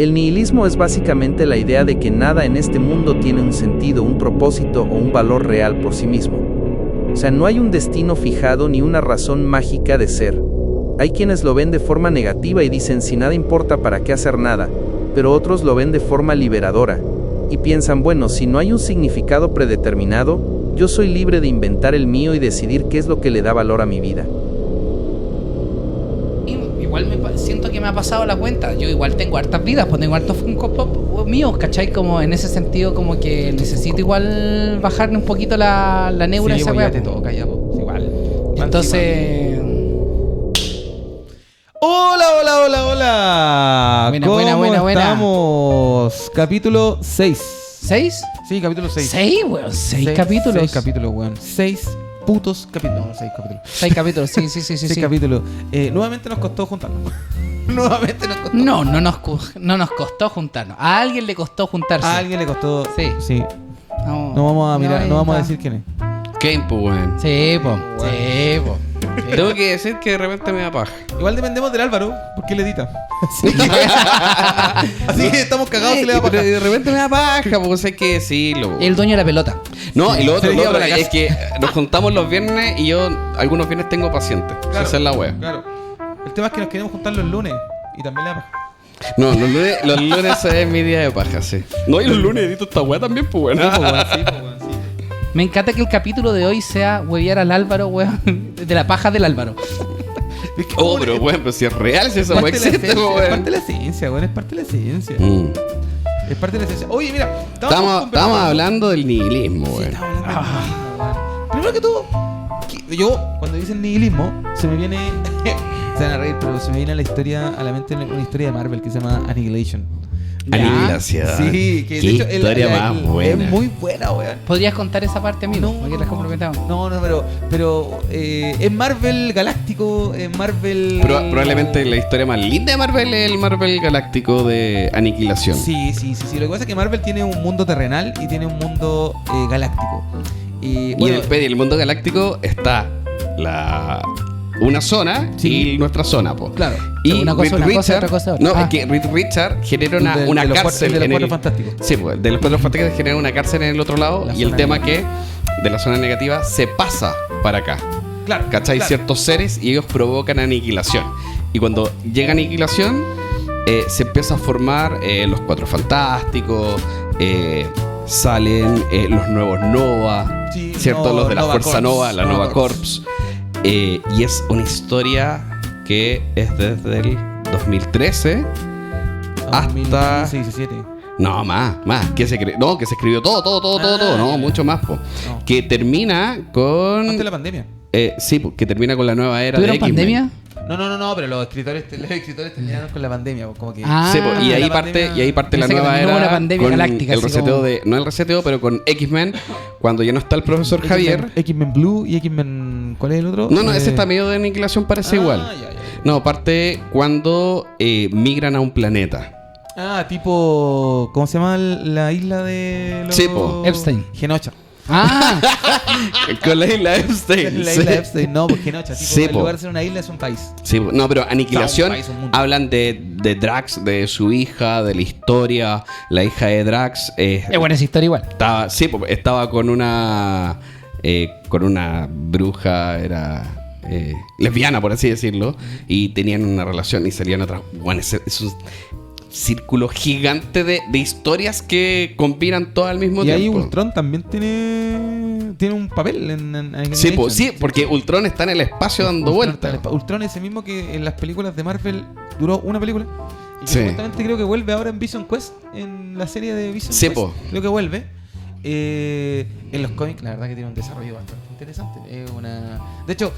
El nihilismo es básicamente la idea de que nada en este mundo tiene un sentido, un propósito o un valor real por sí mismo. O sea, no hay un destino fijado ni una razón mágica de ser. Hay quienes lo ven de forma negativa y dicen si nada importa para qué hacer nada, pero otros lo ven de forma liberadora y piensan, bueno, si no hay un significado predeterminado, yo soy libre de inventar el mío y decidir qué es lo que le da valor a mi vida. Igual siento que me ha pasado la cuenta. Yo igual tengo hartas vidas, pues tengo hartos Funko Pop míos, ¿cachai? Como en ese sentido, como que necesito igual bajarle un poquito la neura a esa weá. Ya te toca, ya, pues, igual. Entonces... Hola. Buena, ¿Cómo buena. estamos? Capítulo 6. ¿6? Sí, capítulo 6. 6, weón. 6 capítulos. 6 capítulos, weón. 6 putos capítulos. No, 6 capítulos. 6 capítulos, sí. 6 capítulos. Nuevamente nos costó juntarnos. No nos costó juntarnos. A alguien le costó juntarse. A alguien le costó. Sí. No vamos a mirar, no vamos a decir quién es. Kane, pues, weón. Sí, po. Tengo que decir que de repente me da paja. Igual dependemos del Álvaro, porque él edita. Así que estamos cagados si le da paja. Pero de repente me da paja, pues hay que decirlo. El dueño de la pelota. No, y lo otro Sería para la es casa. que nos juntamos los viernes y yo algunos viernes tengo pacientes. Claro, Esa es la wea. Claro. El tema es que nos queremos juntar los lunes y también le da paja. No, los lunes es mi día de paja, sí. No, y los lunes edito esta wea también, pues, weón. Sí. Me encanta que el capítulo de hoy sea huevear al Álvaro, weón. De la paja del Álvaro. Es que Oh, pero weón, pero si es real, si esa es wea parte de la existe, esencia, weón. es parte de la esencia, weón. Es parte de la esencia. Es parte de la esencia. Oye, mira, Estamos hablando del nihilismo, Sí, weón. estamos hablando del nihilismo, weón. Primero que todo, yo, cuando dicen nihilismo, se me viene. Se van a reír, pero se me viene a la mente una historia de Marvel que se llama Annihilation. Aniquilación. Sí, que Qué de hecho historia más buena. Es muy buena, weón. ¿Podrías contar esa parte, amigo? No, ¿Me quieres comprometer? No, pero es Marvel galáctico, es Marvel. Probablemente la historia más linda de Marvel es el Marvel Galáctico de Aniquilación. Sí. Lo que pasa es que Marvel tiene un mundo terrenal y tiene un mundo galáctico. Y bueno, Y en el mundo galáctico está una zona Sí. y nuestra zona, po. claro. Y Una cosa, Reed una cosa, Richard- otra cosa, otra. No, Ah. es que Reed Richard genera De una los cárcel de los en Cuatro el... Fantásticos. Sí, pues, de los Cuatro Fantásticos genera una cárcel en el otro lado La y el zona tema negativa. que de la zona negativa se pasa para acá. Claro. ¿Cachai? claro. Ciertos seres y ellos provocan aniquilación. Y cuando llega aniquilación, se empieza a formar los Cuatro Fantásticos, salen los nuevos Nova, Sí, ¿cierto? Los de la Nova Fuerza Corps. Nova, la Nova Corps. Y es una historia que es desde el 2013 hasta... 17. No, más. Que se escribió todo. No, mucho más, po. No. Que termina con... Antes de la pandemia. Sí, que termina con la nueva era de ¿Tuvieron X-Men. pandemia? No, pero los escritores terminaron con la pandemia, como que. Ah. Sí, po, y ahí la parte pandemia- la Pensé que nueva terminó era una pandemia con galáctica, el así reseteo como- no el reseteo, pero con X-Men, cuando ya no está el profesor Javier. X-Men Blue y X-Men. ¿Cuál es el otro? No, ese está medio de aniquilación, parece igual. Ya. No, parte cuando migran a un planeta. Tipo. ¿Cómo se llama la isla de los... Sí, po. Epstein. Genocha. Ah, Con la isla Epstein. La sí. isla Epstein, no, porque Genocha. Tipo, Sí, en po. lugar de ser una isla, es un país. Sí, no, pero aniquilación No, un país, un mundo. hablan de Drax, de su hija, de la historia. La hija de Drax es buena esa historia igual. estaba con una bruja, era lesbiana, por así decirlo, y tenían una relación y salían otras. Bueno, es un círculo gigante de historias que combinan todo al mismo Y tiempo. ahí Ultron también tiene un papel en Sí, Annihilation. sí, porque Ultron está en el espacio dando vueltas. Ultron es el mismo que en las películas de Marvel duró una película. Y que Sí. supuestamente creo que vuelve ahora en Vision Quest, en la serie de Vision Sí, Quest. po. Creo que vuelve. En los cómics, la verdad que tiene un desarrollo bastante interesante. De hecho,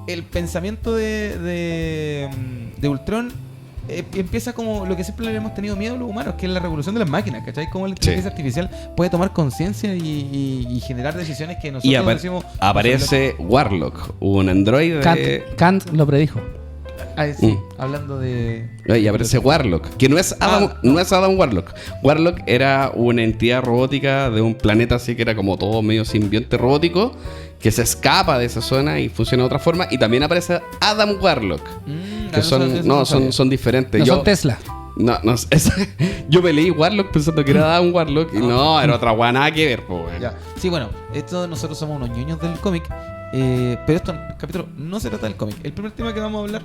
el pensamiento de Ultron empieza como lo que siempre le hemos tenido miedo a los humanos, que es la revolución de las máquinas, ¿cachai? Cómo la inteligencia artificial puede tomar conciencia y generar decisiones que nosotros Y decimos... aparece Warlock, un androide. Kant lo predijo. Sí, hablando de... Y aparece Warlock, que no es Adam Warlock. Warlock era una entidad robótica de un planeta así que era como todo medio simbionte robótico, que se escapa de esa zona y funciona de otra forma. Y también aparece Adam Warlock, que son diferentes. No son Tesla. No, yo me leí Warlock pensando que era un Warlock y no, era otra weá, nada que ver, po, weón. Ya. Sí, bueno, nosotros somos unos ñoños del cómic. Pero esto, capítulo, no se trata del cómic. El primer tema que vamos a hablar.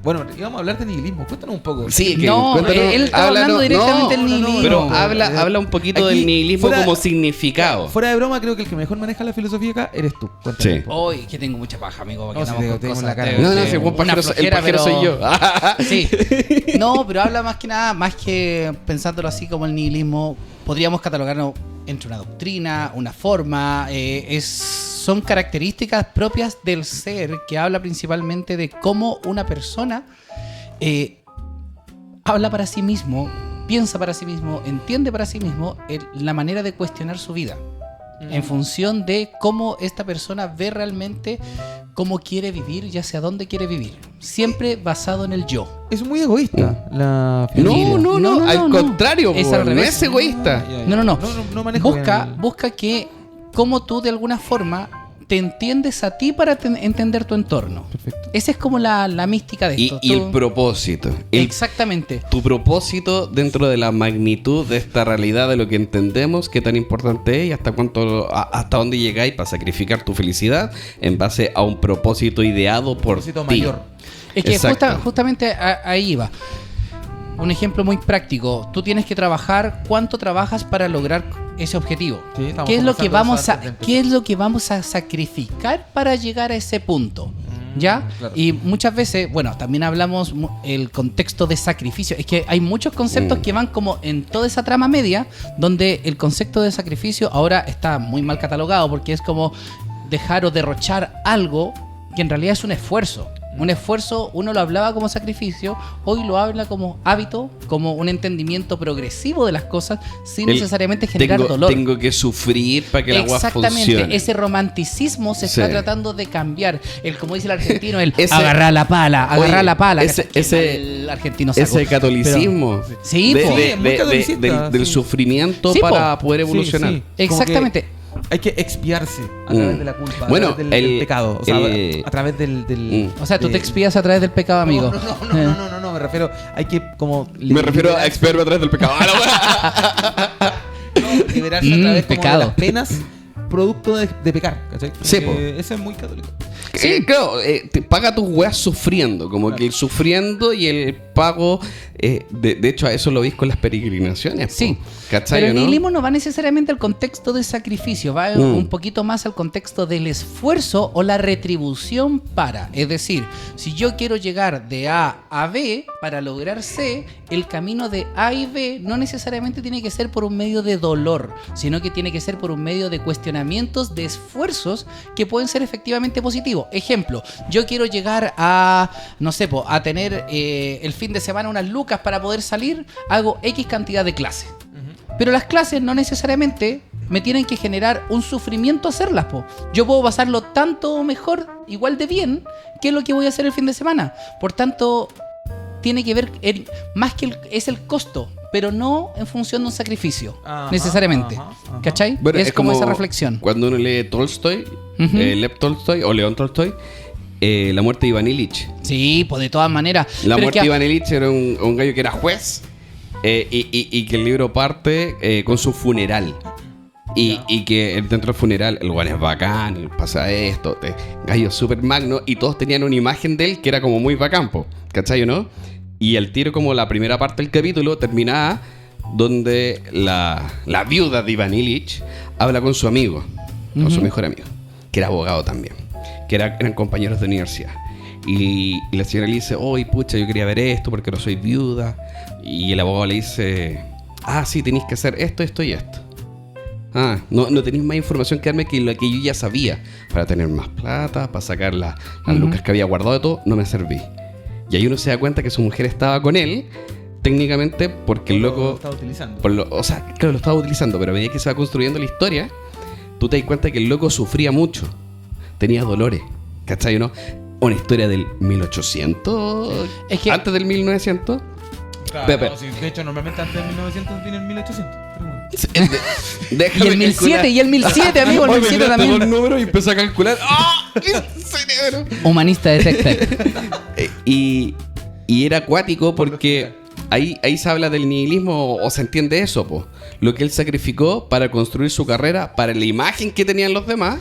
Bueno, íbamos a hablar de nihilismo. Cuéntanos un poco. Sí, que No, cuéntanos, él está hablando directamente del nihilismo. Pero habla un poquito Aquí, del nihilismo fuera- como significado. Fuera de broma, creo que el que mejor maneja la filosofía acá eres tú. Cuéntanos Sí. un poco. Hoy que tengo mucha paja, amigo. Porque No, si andamos te- con tengo cosas la cara. de- No, de- si el una pajero, el flojera, pajero soy yo. Sí. No, pero habla más que nada, más que pensándolo así como el nihilismo, podríamos catalogarlo entre una doctrina, una forma, son características propias del ser que habla principalmente de cómo una persona habla para sí mismo, piensa para sí mismo, entiende para sí mismo la manera de cuestionar su vida. En función de cómo esta persona ve realmente cómo quiere vivir y hacia dónde quiere vivir. Siempre basado en el yo. Es muy egoísta la No, filosofía. No, al no. contrario, Es po, al no revés. es egoísta. Ya, ya. No. No manejo bien el- Busca que cómo tú de alguna forma te entiendes a ti para entender tu entorno. Perfecto. Esa es como la mística de esto. Y Tú- el propósito. Exactamente. Tu propósito dentro de la magnitud de esta realidad, de lo que entendemos, qué tan importante es y hasta dónde llegáis para sacrificar tu felicidad en base a un propósito ideado por Propósito ti. mayor. Es que Exacto. justamente ahí va. Un ejemplo muy práctico. Tú tienes que trabajar, ¿cuánto trabajas para lograr ese objetivo? Sí, estamos ¿Qué es lo que conversando vamos de eso a antes de empezar. qué es lo que vamos a sacrificar para llegar a ese punto? ¿Ya? claro. Y muchas veces, bueno, también hablamos el contexto de sacrificio. Es que hay muchos conceptos que van como en toda esa trama media, donde el concepto de sacrificio ahora está muy mal catalogado, porque es como dejar o derrochar algo que en realidad es un esfuerzo. Un esfuerzo, uno lo hablaba como sacrificio, hoy lo habla como hábito, como un entendimiento progresivo de las cosas, sin necesariamente generar dolor. Tengo que sufrir para que la agua Exactamente, funcione. ese romanticismo se Sí. está tratando de cambiar. El, como dice el argentino, el Ese- agarrar la pala, agarrar Oye, la pala. ese- ¿cachai? ese- el argentino saco. Ese catolicismo. Pero- sí, de- po. de- Sí, muy de- catolicista, del sí. sufrimiento Sí, po. para poder evolucionar. Sí, sí. Como Exactamente. que hay que expiarse a través de la culpa, Bueno, a través del pecado. O sea, a través del... O sea, tú te de- expías a través del pecado, amigo. No, me refiero, hay que como... Me refiero a liberarse- experto a través del pecado. liberarse a través como pecado. de las penas producto de pecar, ¿cachai? Sí, Porque ese es muy católico. Claro, paga tus weas sufriendo, como que el sufriendo y el pago, de hecho a eso lo veis con las peregrinaciones. po. Sí, ¿Cachai, pero el no? nihilismo no va necesariamente al contexto de sacrificio, va un poquito más al contexto del esfuerzo o la retribución para. Es decir, si yo quiero llegar de A a B para lograr C, el camino de A y B no necesariamente tiene que ser por un medio de dolor, sino que tiene que ser por un medio de cuestionamientos, de esfuerzos que pueden ser efectivamente positivos. Ejemplo, yo quiero llegar a, no sé, a tener el fin de semana unas lucas para poder salir, hago X cantidad de clases. Pero las clases no necesariamente me tienen que generar un sufrimiento hacerlas, po. Yo puedo pasarlo tanto o mejor, igual de bien, que lo que voy a hacer el fin de semana. Por tanto, tiene que ver, más que es el costo, pero no en función de un sacrificio, Ajá, necesariamente. ajá, ajá. ¿Cachai? Bueno, es como esa reflexión. Cuando uno lee Tolstoy, Ujú. Lev Tolstoy o León Tolstoy, La muerte de Iván Ilich. Sí, pues de todas maneras. La Pero muerte es de que- Iván Ilich era un gallo que era juez y que el libro parte con su funeral. Y que dentro del funeral el guan es bacán, pasa esto, gallo súper magno, y todos tenían una imagen de él que era como muy bacán, po, ¿cachai o no? Y el tiro, como la primera parte del capítulo, terminaba donde la viuda de Iván Ilich habla con su amigo, con su mejor amigo, que era abogado también, que eran compañeros de universidad. Y la señora le dice, oye, pucha, yo quería ver esto porque no soy viuda. Y el abogado le dice, sí, tenéis que hacer esto, esto y esto. No tenéis más información que darme que lo que yo ya sabía. Para tener más plata, para sacar las lucas que había guardado de todo, no me serví. Y ahí uno se da cuenta que su mujer estaba con él, técnicamente porque el Lo loco... estaba utilizando. o sea, claro, lo estaba utilizando, pero a medida que se va construyendo la historia, tú te das cuenta que el loco sufría mucho. Tenía dolores, ¿cachai o no? Una historia del 1800, Es que- antes del 1900. Claro, Pepe. no, sí, de hecho, normalmente antes del 1900 viene el 1800. Pero bueno. Y el 1007, y el 1007, amigo, el 1007 también. los números y empezó a calcular. ¡qué cerebro! Humanista detected. Y era acuático porque ahí se habla del nihilismo o se entiende eso, po. Lo que él sacrificó para construir su carrera, para la imagen que tenían los demás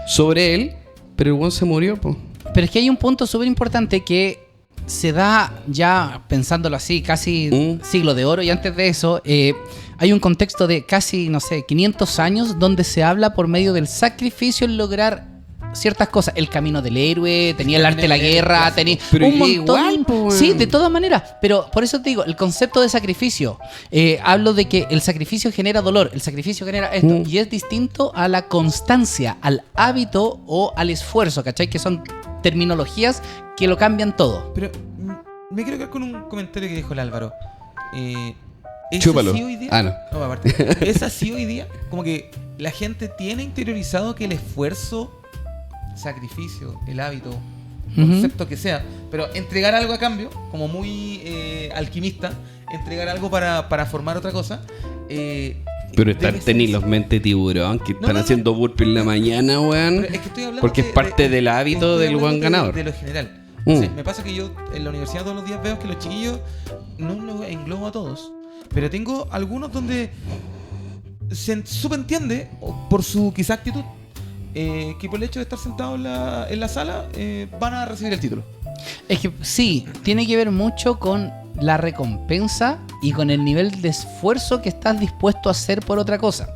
sobre él, pero el weón se murió, po. Pero es que hay un punto súper importante que se da ya, pensándolo así, casi siglo de oro, y antes de eso, hay un contexto de casi, no sé, 500 años donde se habla por medio del sacrificio en lograr ciertas cosas. El camino del héroe, tenía el arte de la guerra, tenía pero un montón. igual, po, sí, de todas maneras. Pero por eso te digo, el concepto de sacrificio, hablo de que el sacrificio genera dolor, el sacrificio genera esto, y es distinto a la constancia, al hábito o al esfuerzo, ¿cachai? Que son terminologías que lo cambian todo. Pero me quiero quedar con un comentario que dijo el Álvaro. ¿Es Chúpalo. así hoy día? Ah, no. No, aparte. ¿Es así hoy día? Como que la gente tiene interiorizado que el esfuerzo, sacrificio, el hábito, concepto que sea, pero entregar algo a cambio, como muy alquimista, entregar algo para formar otra cosa. Pero estar debe teniendo ser- los mente tiburón que están no. haciendo burpee en la mañana, weón. Pero es que estoy hablando Porque es parte del hábito estoy del hablando buen ganador. de lo general. Mm. Sí, me pasa que yo en la universidad todos los días veo que los chiquillos, no los englobo a todos, pero tengo algunos donde se subentiende, por su quizá actitud, que por el hecho de estar sentados en la sala van a recibir el título. Es que sí, tiene que ver mucho con la recompensa y con el nivel de esfuerzo que estás dispuesto a hacer por otra cosa.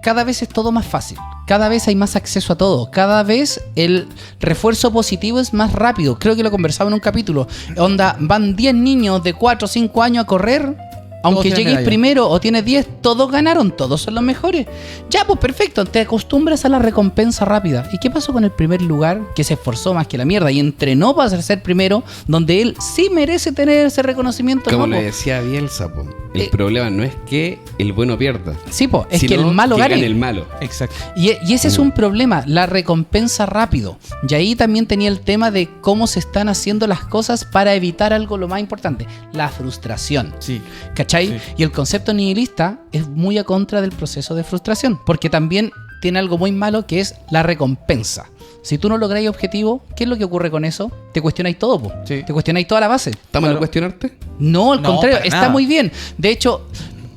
Cada vez es todo más fácil, cada vez hay más acceso a todo, cada vez el refuerzo positivo es más rápido. Creo que lo conversaba en un capítulo. Onda, van 10 niños de 4 o 5 años a correr. Aunque tienen llegues medalla. primero o tienes 10, todos ganaron, todos son los mejores. Ya, pues perfecto, te acostumbras a la recompensa rápida. ¿Y qué pasó con el primer lugar que se esforzó más que la mierda y entrenó para ser primero, donde él sí merece tener ese reconocimiento? Como No, le po. decía Bielsa, po, el problema no es que el bueno pierda, Sí, pues, es sino que el malo que gane. gane el malo. Exacto. Y ese es un problema, la recompensa rápido. Y ahí también tenía el tema de cómo se están haciendo las cosas para evitar algo lo más importante, la frustración. Sí. ¿Cachai? Sí. Y el concepto nihilista es muy a contra del proceso de frustración, porque también tiene algo muy malo que es la recompensa. Si tú no lográis objetivo, ¿qué es lo que ocurre con eso? Te cuestionáis todo, po. Sí. Te cuestionáis toda la base. ¿Está mal Claro. cuestionarte? No, al No, contrario, para está nada. muy bien. De hecho,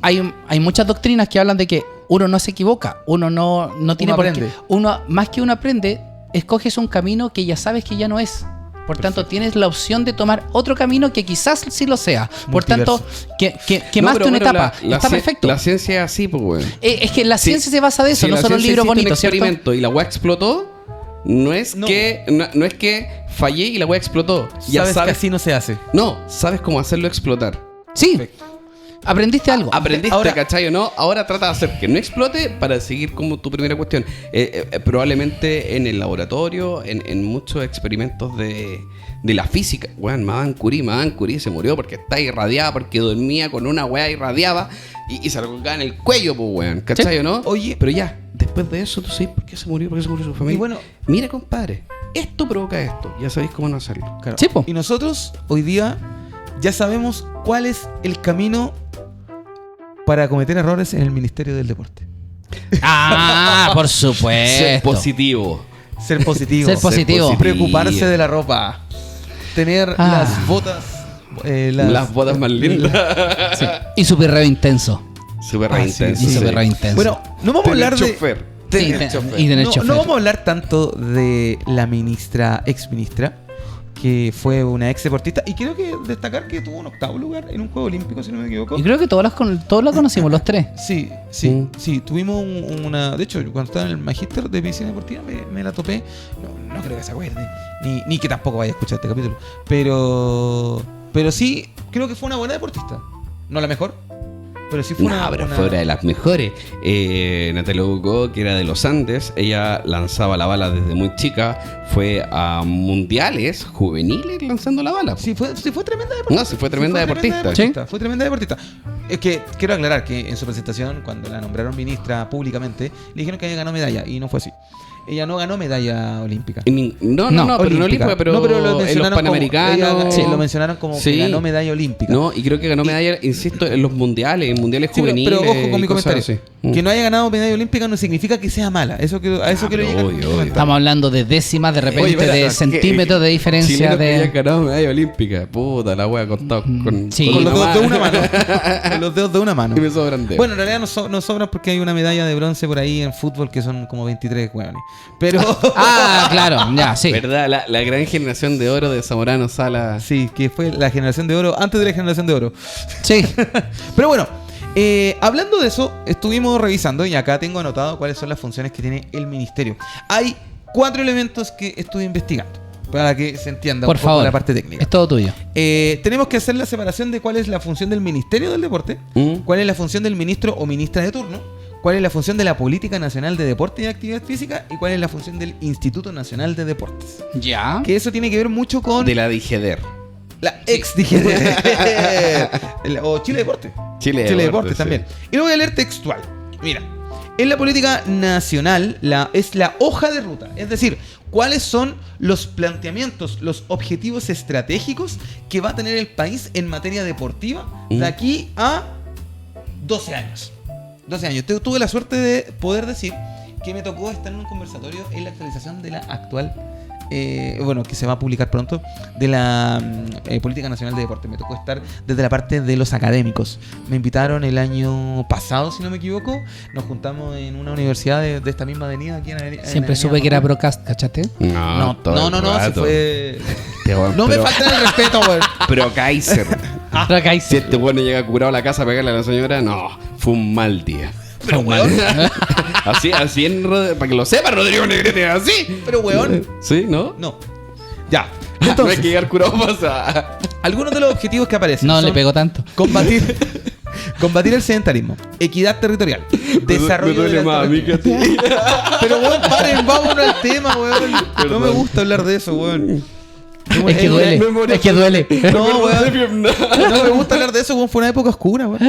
hay muchas doctrinas que hablan de que uno no se equivoca, uno no tiene por qué. aprende. Uno, más que uno aprende, escoges un camino que ya sabes que ya no es. Por tanto, tienes la opción de tomar otro camino que quizás sí lo sea. Por tanto, quemaste una etapa. Está perfecto. La ciencia es así, pues, weón. Es que la Sí. ciencia se basa de eso, Si no la solo ciencia libros hiciste un bonitos, ¿cierto? experimento y la weá explotó, no es que fallé y la weá explotó. Ya Sabes sabes. que así no se hace. No, sabes cómo hacerlo explotar. Sí, Perfecto. aprendiste algo. Aprendiste, Ahora- ¿cachai o no? Ahora trata de hacer que no explote para seguir como tu primera cuestión. Probablemente en el laboratorio, en muchos experimentos de la física. Weón, Madame Curie se murió porque está irradiada, porque dormía con una weá irradiada y se la colgaba en el cuello, pues, weón. ¿Cachai Sí. o no? Oye. Pero ya, después de eso, tú sabes por qué se murió, su familia. Y bueno- mira, compadre, esto provoca esto. Ya sabéis cómo no hacerlo. Claro. Sí, po. Y nosotros hoy día ya sabemos cuál es el camino para cometer errores en el Ministerio del Deporte. Ah, por Ser supuesto. positivo. Ser positivo. Ser positivo. Preocuparse de la ropa. Tener Ah. las botas. Las botas más lindas. Sí. Y su perreo intenso. Súper Ah, re sí, intenso. Y su sí. perreo intenso. Bueno, no vamos a hablar de. chofer. Sí, Tener te- chofer. y tener No, chofer. no vamos a hablar tanto de la ex ministra, que fue una ex deportista. Y quiero que destacar que tuvo un 8º lugar en un Juego Olímpico, si no me equivoco. Y creo que todos la conocimos, los tres. Sí, sí, tuvimos una. De hecho, cuando estaba en el magíster de medicina deportiva me la topé. No creo que se acuerde, ni que tampoco vaya a escuchar este capítulo. Pero sí, creo que fue una buena deportista. No la mejor, pero sí fue No, pero fue una de las mejores. Natalia Hugo, que era de los Andes, ella lanzaba la bala desde muy chica. Fue a mundiales juveniles lanzando la bala. Sí, fue tremenda deportista. No, sí fue tremenda deportista. Fue tremenda deportista. Es que quiero aclarar que en su presentación, cuando la nombraron ministra públicamente, le dijeron que había ganado medalla y no fue así. ella no ganó medalla olímpica. No, pero no olímpica, pero, lo en los mencionaron Panamericanos. sí, lo mencionaron como que ganó medalla olímpica. No, y creo que ganó medalla, insisto, en los mundiales, Sí, juveniles. pero ojo con mi comentario. Así. Que no haya ganado medalla olímpica no significa que sea mala. Eso quiero llegar. obvio. Estamos hablando de décimas, de repente, Oye, espera, de ¿qué? centímetros de diferencia Chilenos que hayan de... ganado medalla olímpica. Puta, la wea contado con, Sí. Con los dedos de una mano. mano. Con los dedos de una mano. Y me sobran dedos. Bueno, en realidad no sobran porque hay una medalla de bronce por ahí en fútbol que son como 23 hueones. Pero. Ah, claro, ya, sí. ¿Verdad? La gran generación de oro de Zamorano Sala. Sí, que fue la generación de oro antes de la generación de oro. Sí. Pero bueno, hablando de eso, estuvimos revisando y acá tengo anotado cuáles son las funciones que tiene el ministerio. Hay 4 elementos que estuve investigando para que se entienda Por un poco favor, la parte técnica. es todo tuyo. Tenemos que hacer la separación de cuál es la función del Ministerio del Deporte, cuál es la función del ministro o ministra de turno, cuál es la función de la Política Nacional de Deporte y Actividad Física y cuál es la función del Instituto Nacional de Deportes. Ya. Que eso tiene que ver mucho con De la DIGEDER. la ex DGD o Chile Deporte. Chile Deporte Deporte, también. Y lo voy a leer textual. Mira, en la política nacional es la hoja de ruta, es decir, cuáles son los planteamientos, los objetivos estratégicos que va a tener el país en materia deportiva de aquí a 12 años. 12 años. Tuve la suerte de poder decir que me tocó estar en un conversatorio en la actualización de la actual, que se va a publicar pronto, de la Política Nacional de Deporte. Me tocó estar desde la parte de los académicos. Me invitaron el año pasado, si no me equivoco. Nos juntamos en una universidad de esta misma avenida aquí en Avenida. Siempre supe que era Procast, ¿cachate? No, se fue. Weón, No me pero- falta el respeto, weón. Pero Kaiser. Procast. Si este bueno llega curado a la casa a pegarle a la señora, no, fue un mal día. Pero, weón. Así para que lo sepa, Rodrigo Negrete, así. Pero, weón. ¿Sí? ¿No? No. Ya. No hay Entonces, que llegar curado pasa. algunos de los objetivos que aparecen No son le pegó tanto. combatir el sedentarismo, equidad territorial, desarrollo del alto rendimiento. Pero, weón, paren, vámonos al tema, weón. No me gusta hablar de eso, weón. Es que duele. Es que duele. No, weón. No me gusta hablar de eso, weón. Fue una época oscura, weón.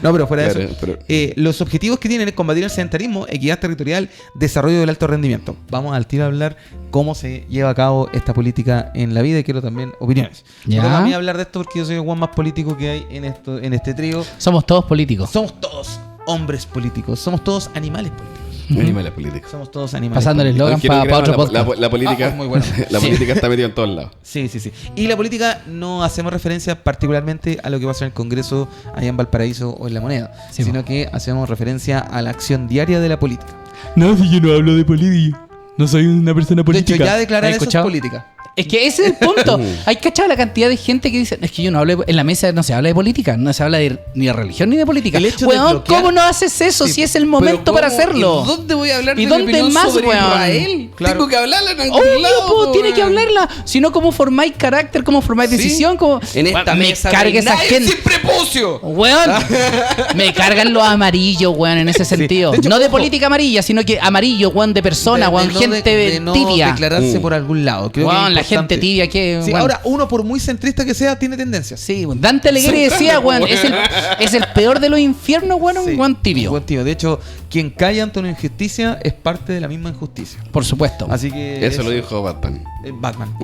No, pero fuera de Claro, eso. pero- Los objetivos que tienen es combatir el sedentarismo, equidad territorial, desarrollo del alto rendimiento. Vamos al tiro a hablar cómo se lleva a cabo esta política en la vida y quiero también opiniones. Ya. Me toca a mí hablar de esto porque yo soy el one más político que hay en este trío. Somos todos políticos. Somos todos hombres políticos, somos todos animales políticos. Animales políticos. Somos todos animales. Pasando el políticos. eslogan para otro podcast. La política, Ah, muy bueno. la Sí. política está metida en todos lados. Sí. Y la política no hacemos referencia particularmente a lo que pasa en el Congreso allá en Valparaíso o en La Moneda, Sí, sino que hacemos referencia a la acción diaria de la política. No, si yo no hablo de política. No soy una persona De hecho, política. ya declarar ¿Has eso es escuchado? política. Es que ese es el punto. Hay cachado la cantidad de gente que dice, es que yo no hablo en la mesa no se habla de política, no se habla ni de religión ni de política. El hecho de Weón, bloquear- ¿cómo no haces eso Sí, si es el momento para hacerlo? ¿Y dónde voy a hablar ¿Y de dónde mi opinión más, sobre weón? Israel? Claro. Tengo que hablarla en algún Obvio, lado, po, tiene que weón. hablarla. Si no, ¿cómo formáis carácter? ¿Cómo formáis Sí. decisión? ¿Cómo... En esta me mesa carga no hay esa nadie gente. sin prepucio. Weón, me cargan los amarillos, weón, en ese sentido. De hecho, no de ojo. política amarilla, sino que amarillo, weón, de persona, weón, no gente de no tibia. declararse por algún lado. Creo que es Weón, la importante. gente tibia que... Sí, weón. ahora, uno por muy centrista que sea, tiene tendencias. Sí, weón. Dante Alighieri decía, weón, es el peor de los infiernos, weón, Sí, un weón tibio. un tibio. De hecho, quien calla ante una injusticia es parte de la misma injusticia. Por supuesto. Así que... Eso lo dijo Batman. Batman.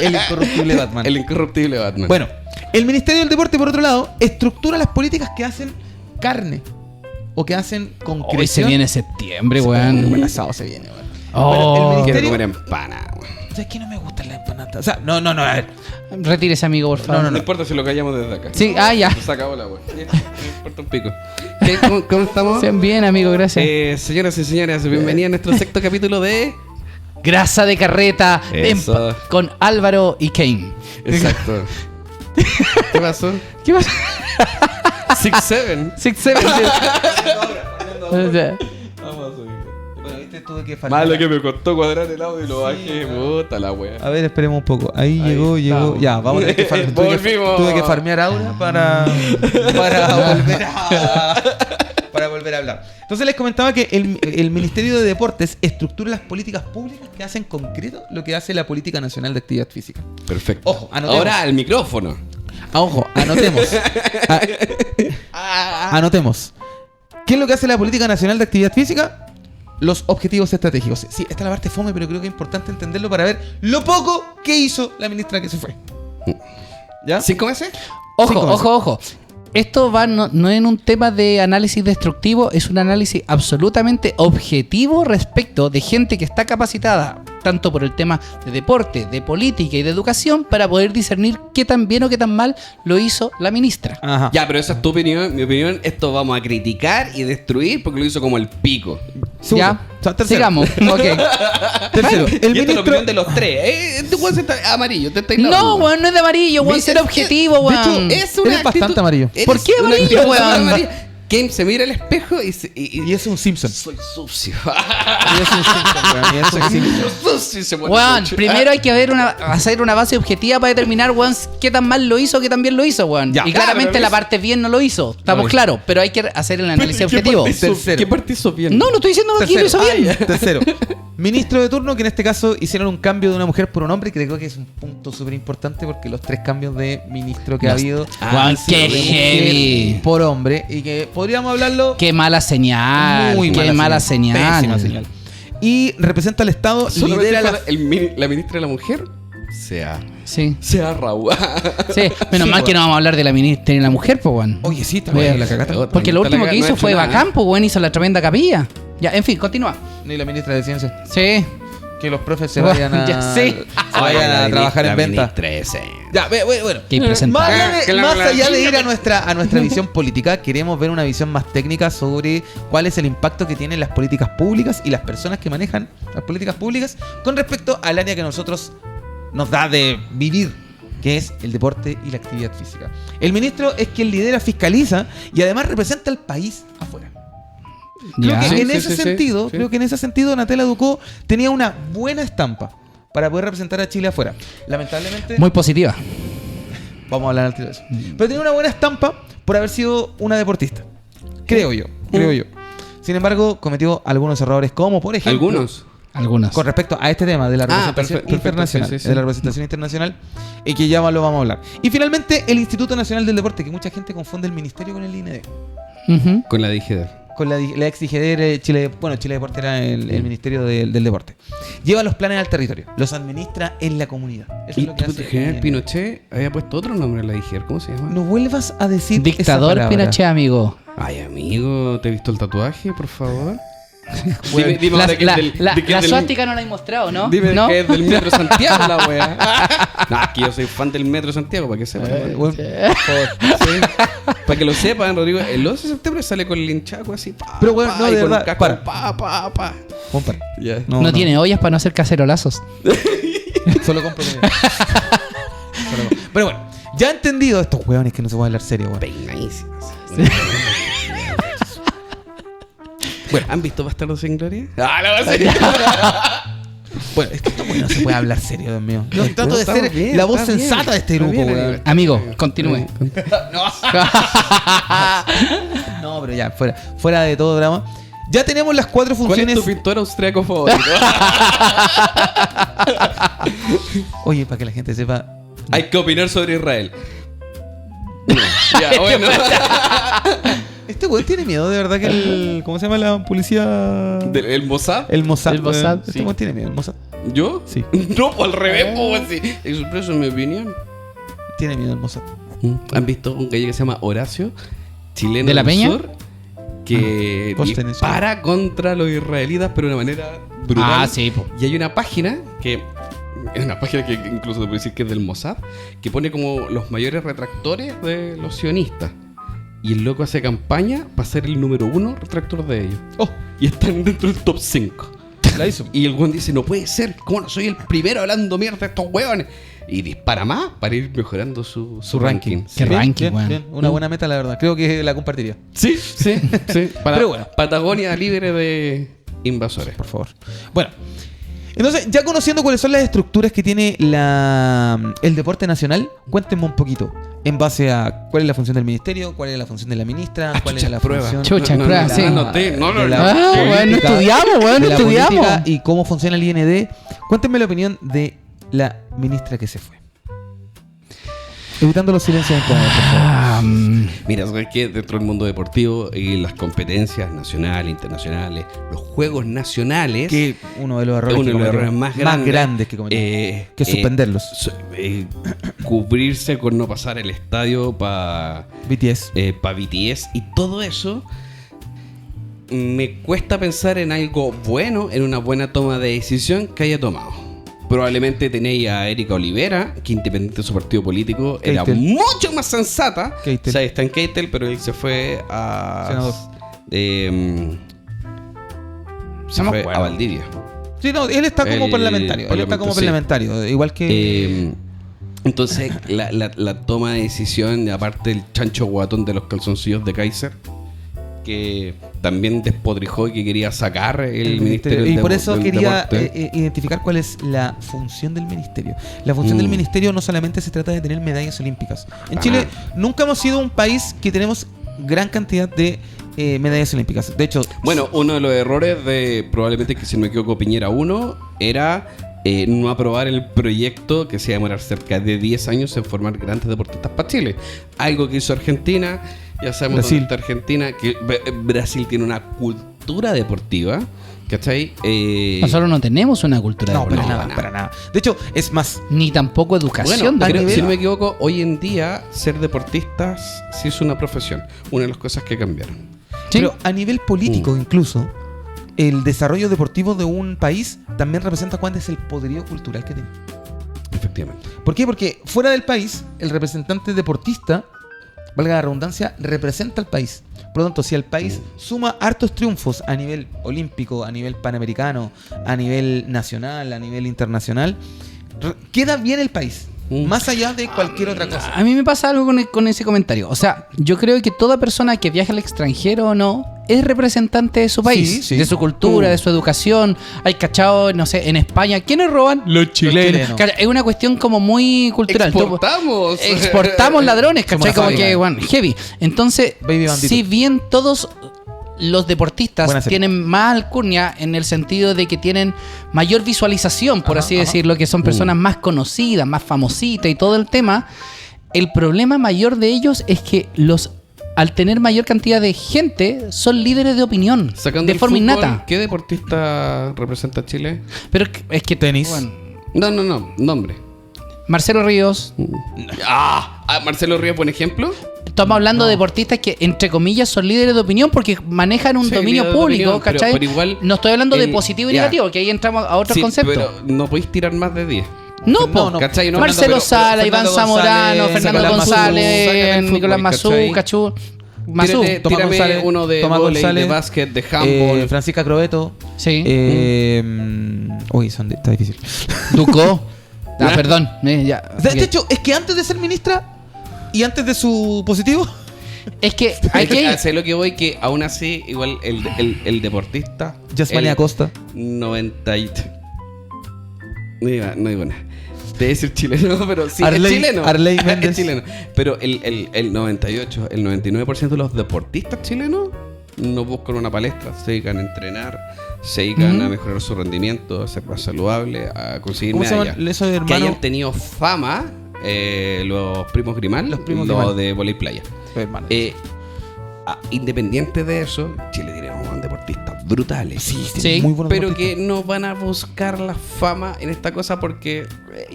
el incorruptible Batman. El incorruptible Batman. Bueno, el Ministerio del Deporte, por otro lado, estructura las políticas que hacen carne o que hacen concreción. Hoy se viene septiembre, Un weón. buen asado se viene, weón. Oh. Bueno, el quiero ministerio... comer empana, weón. ¿Sabes que no me gusta la empanada? O sea, no, a ver. Retírese, amigo, por favor. No importa si lo callamos desde acá. Sí, ya. Se acabó la weón. No importa un pico. ¿Cómo estamos? Sean bien, amigo, gracias. Señoras y señores, bienvenidos a nuestro sexto capítulo de... Grasa de carreta Eso. con Álvaro y Kane. Exacto. ¿Qué pasó? ¿Qué pasa? 6-7. 6-7. Vamos a subir. Bueno, viste, tuve que farmear. Malo que me costó cuadrar el audio y lo bajé. Puta la wea. A ver, esperemos un poco. Ahí llegó. estamos. Ya, vamos a tener que farmear. Volvimos. Tuve que farmear ahora para volver a hablar. Entonces les comentaba que el Ministerio de Deportes estructura las políticas públicas que hacen concreto lo que hace la Política Nacional de Actividad Física. Perfecto. Ojo, anotemos. Ahora al micrófono. Ojo, anotemos. Anotemos. ¿Qué es lo que hace la Política Nacional de Actividad Física? los objetivos estratégicos. Sí, esta es la parte fome, pero creo que es importante entenderlo para ver lo poco que hizo la ministra que se fue. ¿Ya? 5 meses. Ojo, 5 meses. ojo. Esto va no en un tema de análisis destructivo, es un análisis absolutamente objetivo respecto de gente que está capacitada tanto por el tema de deporte, de política y de educación para poder discernir qué tan bien o qué tan mal lo hizo la ministra. Ajá. Ya, pero esa es tu opinión. Mi opinión, esto vamos a criticar y destruir porque lo hizo como el pico. Segundo. Ya, O sea, tercero. sigamos. Ok. Tercero, Y el esta es la ministro... opinión de los tres. Este weón está amarillo, te estáis No, dando. weón, no es de amarillo, weón, ser objetivo, de hecho, weón. Es una Eres bastante amarillo. ¿Por qué amarillo, weón? Kane se mira al espejo Y es un Simpson. soy sucio. Y es un Simpson, weón. Y es un Simpson. Sucio y se pone Weón, mucho. primero hay que hacer una base objetiva para determinar, weón, qué tan mal lo hizo, qué tan bien lo hizo, weón. Ya. Y Claro, claramente pero la es- parte bien no lo hizo. Estamos hizo. claros, pero hay que hacer el análisis ¿Qué objetivo. parte hizo- Tercero. ¿Qué parte hizo bien? No estoy diciendo que lo hizo bien. Tercero. Ministro de turno, que en este caso hicieron un cambio de una mujer por un hombre, que creo que es un punto súper importante porque los 3 cambios de ministro que ha habido Weón, han sido qué de mujer heavy. por hombre, y que podríamos hablarlo Qué mala señal. muy Qué mala señal. Pésima señal. Y representa al Estado, Solamente lidera la... para la ministra de la mujer sea Sí. Raúl. Sí, menos Sí, mal que weón. no vamos a hablar de la ministra y la mujer, pues, weón. Oye, sí, está Weón, bien, la cagata. Porque lo último que hizo No ha fue hecho nada. bacán, pues, weón, hizo la tremenda capilla. Ya, en fin, continúa. Ni la ministra de Ciencia. Sí. Que los profes se Bueno, vayan a, ya sé. se vayan a trabajar en venta. Ya, bueno. Qué impresentable. Más allá de ir a nuestra visión política, queremos ver una visión más técnica sobre cuál es el impacto que tienen las políticas públicas y las personas que manejan las políticas públicas con respecto al área que a nosotros nos da de vivir, que es el deporte y la actividad física. El ministro es quien lidera, fiscaliza y además representa al país afuera. Creo Ya. que Sí, en sí, ese sí, sí, sentido, sí. creo que en ese sentido Natela Ducó tenía una buena estampa para poder representar a Chile afuera. Lamentablemente, Muy positiva. vamos a hablar al tiro de eso. Pero tenía una buena estampa por haber sido una deportista. Creo yo. Sin embargo, cometió algunos errores, como por ejemplo, Algunos. con respecto a este tema de la representación perfecto, internacional, sí, sí, sí. de la representación internacional, y que ya lo vamos a hablar. Y finalmente, el Instituto Nacional del Deporte, que mucha gente confunde el ministerio con el IND. Ujú. Con la DGD. Con la ex DGD, Chile Deporte era el Ministerio del Deporte. Lleva los planes al territorio, los administra en la comunidad. Eso Y es lo que tu hace. general Pinochet había puesto otro nombre en la DGD. ¿Cómo se llama? No vuelvas a decir esa Dictador palabra. Pinochet, amigo. Ay, amigo, ¿te he visto el tatuaje, por favor? Bueno, dime La, ahora que es del- de que la es del- suástica no la he mostrado, ¿no? Dime ¿No? que es del Metro Santiago la wea. No, es que yo soy fan del Metro Santiago, para que sepan. Bueno, Sí. Para que lo sepan, Rodrigo, el 11 de septiembre sale con el linchaco así. Pero, bueno, no, y de con verdad, un casco, para. Juan, para. Ya. No tiene ollas para no hacer cacerolazos. Solo compro comida. Pero bueno, ya entendido estos hueones que no se puede hablar serio, weón. Peinadísimas. Bueno, ¿han visto Bastardos sin Gloria? Ah, la vas a Bueno, es que estos hueones no se puede hablar serio, Dios mío. Yo trato de Estamos ser bien, la voz está bien. sensata de este Está grupo, bien, weón. Amigo, continúe. No, pero ya, fuera de todo drama. Ya tenemos las 4 ¿Cuál es funciones. tu pintor austriaco favorito? Oye, para que la gente sepa. Hay que opinar sobre Israel. No. Ya, bueno. Este weón tiene miedo, de verdad, que el. ¿Cómo se llama la policía? ¿El Mossad? El Mossad. El Mossad, Este sí. weón tiene miedo, el Mossad. ¿Yo? Sí. No, pues al revés, pues sí. Expreso mi opinión. Tiene miedo el Mossad. ¿Han visto un gallo que se llama Horacio? Chileno ¿De la del Peña? sur, que vos tenés dispara contra los israelitas, pero de una manera brutal. Ah, sí, po. Y hay una página que es una página que incluso te puedo decir que es del Mossad, que pone como los mayores retractores de los sionistas. Y el loco hace campaña para ser el número 1 retractor de ellos. Oh, Y están dentro del top 5. la hizo. Y el weón dice, no puede ser, ¿cómo no soy el primero hablando mierda de estos weones? Y dispara más para ir mejorando su ranking. Qué ranking, weón. bien. Una buena meta, la verdad. Creo que la compartiría. Sí, sí, sí. Pero bueno. Patagonia libre de invasores. Por favor. Bueno, entonces, ya conociendo cuáles son las estructuras que tiene el deporte nacional, cuéntenme un poquito. En base a cuál es la función del ministerio, cuál es la función de la ministra, cuál es la función Chucha, prueba, sí. de Ah, la bueno, política, estudiamos, weón, de la estudiamos. política y cómo funciona el IND. Cuéntenme la opinión de la ministra que se fue. Evitando los silencios incómodos, por favor. Mira, ¿sabes qué? Dentro del mundo deportivo y las competencias nacionales, internacionales, los juegos nacionales, Que uno de los errores, uno de los que errores más grandes que cometieron. Que es suspenderlos. cubrirse con no pasar el estadio para BTS. BTS y todo eso. Me cuesta pensar en algo bueno, en una buena toma de decisión que haya tomado. Probablemente tenéis a Erika Olivera, que independiente de su partido político, era Keitel. mucho más sensata. Keitel. O sea, está en Keitel, pero él se fue a... Senador. Se No me fue acuerdo. a Valdivia. Sí, no, él está como El parlamentario. Él está como sí. parlamentario. Igual que. Entonces, la toma de decisión, aparte del chancho guatón de los calzoncillos de Kaiser, que también despotrijó y que quería sacar el ministerio Y del por eso del quería deporte. identificar cuál es la función del ministerio. La función del ministerio no solamente se trata de tener medallas olímpicas. En Chile nunca hemos sido un país que tenemos gran cantidad de medallas olímpicas. De hecho, Bueno, uno de los errores de probablemente que si no me equivoco Piñera 1 era no aprobar el proyecto que se iba a demorar cerca de 10 años en formar grandes deportistas para Chile. Algo que hizo Argentina, ya sabemos Brasil. dónde está Argentina, que Brasil tiene una cultura deportiva, ¿cachai? Nosotros no tenemos una cultura no, deportiva. para nada, para nada. De hecho, es más. Ni tampoco educación. Bueno, deportiva. si no me equivoco, hoy en día ser deportistas sí es una profesión. Una de las cosas que cambiaron. Sí. Pero a nivel político, incluso, el desarrollo deportivo de un país también representa cuál es el poderío cultural que tiene. Efectivamente. ¿Por qué? Porque fuera del país, el representante deportista, valga la redundancia, representa al país. Por lo tanto, si el país suma hartos triunfos a nivel olímpico, a nivel panamericano, a nivel nacional, a nivel internacional, queda bien el país. Más allá de cualquier otra cosa. A mí me pasa algo con ese comentario. O sea, yo creo que toda persona que viaja al extranjero o no es representante de su país, Sí, sí. de su cultura, de su educación. Hay cachado, no sé, en España, ¿quiénes roban? Los chilenos. Claro, es una cuestión como muy cultural. ¡Exportamos! Exportamos ladrones, ¿cachai? Somos Como una que, bueno, heavy. Entonces, Baby bandito. si bien todos los deportistas Buena serie. tienen más alcurnia en el sentido de que tienen mayor visualización, por así decirlo, que son personas más conocidas, más famositas y todo el tema, el problema mayor de ellos es que al tener mayor cantidad de gente, son líderes de opinión, Sacando de el forma fútbol, ¿innata? ¿qué deportista representa a Chile? Pero es que Tenis. bueno, No, nombre. Marcelo Ríos, Marcelo Ríos, buen ejemplo. estamos hablando de deportistas que, entre comillas, son líderes de opinión porque manejan un Sí, dominio líder de público, opinión, ¿cachai? pero igual no estoy hablando de el- positivo y ya. negativo, que ahí entramos a otros Sí, conceptos. pero no podéis tirar más de 10. No, po. no, ¿Cachai? No, Marcelo pero- Sala, Iván Fernando Zamorano, González, Fernando Nicolás Mazú, González, sacan el fútbol, Nicolás Mazú, ¿cachai? Cachú. Mazú. Tomás Tírame González, uno de Tomás vóley, González, de básquet, de handball. Francisca Crobeto. Sí. Uy, está difícil. Ducó. Ah, perdón. Ya, De ok. hecho, es que antes de ser ministra y antes de su positivo, Es que aquí hay... Sé lo que voy, que aún así, igual el deportista. Yasmani el Acosta. 90 y... No digo nada. Te voy a decir chileno, pero sí, Arley- es chileno. Arley Méndez. Es chileno. Pero el 98, el 99% de los deportistas chilenos no buscan una palestra, se dedican a entrenar, se dedican a mejorar su rendimiento, a ser más saludable, a conseguir ¿Cómo se medallas. llama eso de Que hermano? hayan tenido fama los primos Grimal, Los primos los Grimal. de voley playa. Hermano. Independiente de eso, Chile tiene unos deportistas brutales. Sí, muy buenos Pero deportistas. que no van a buscar la fama en esta cosa porque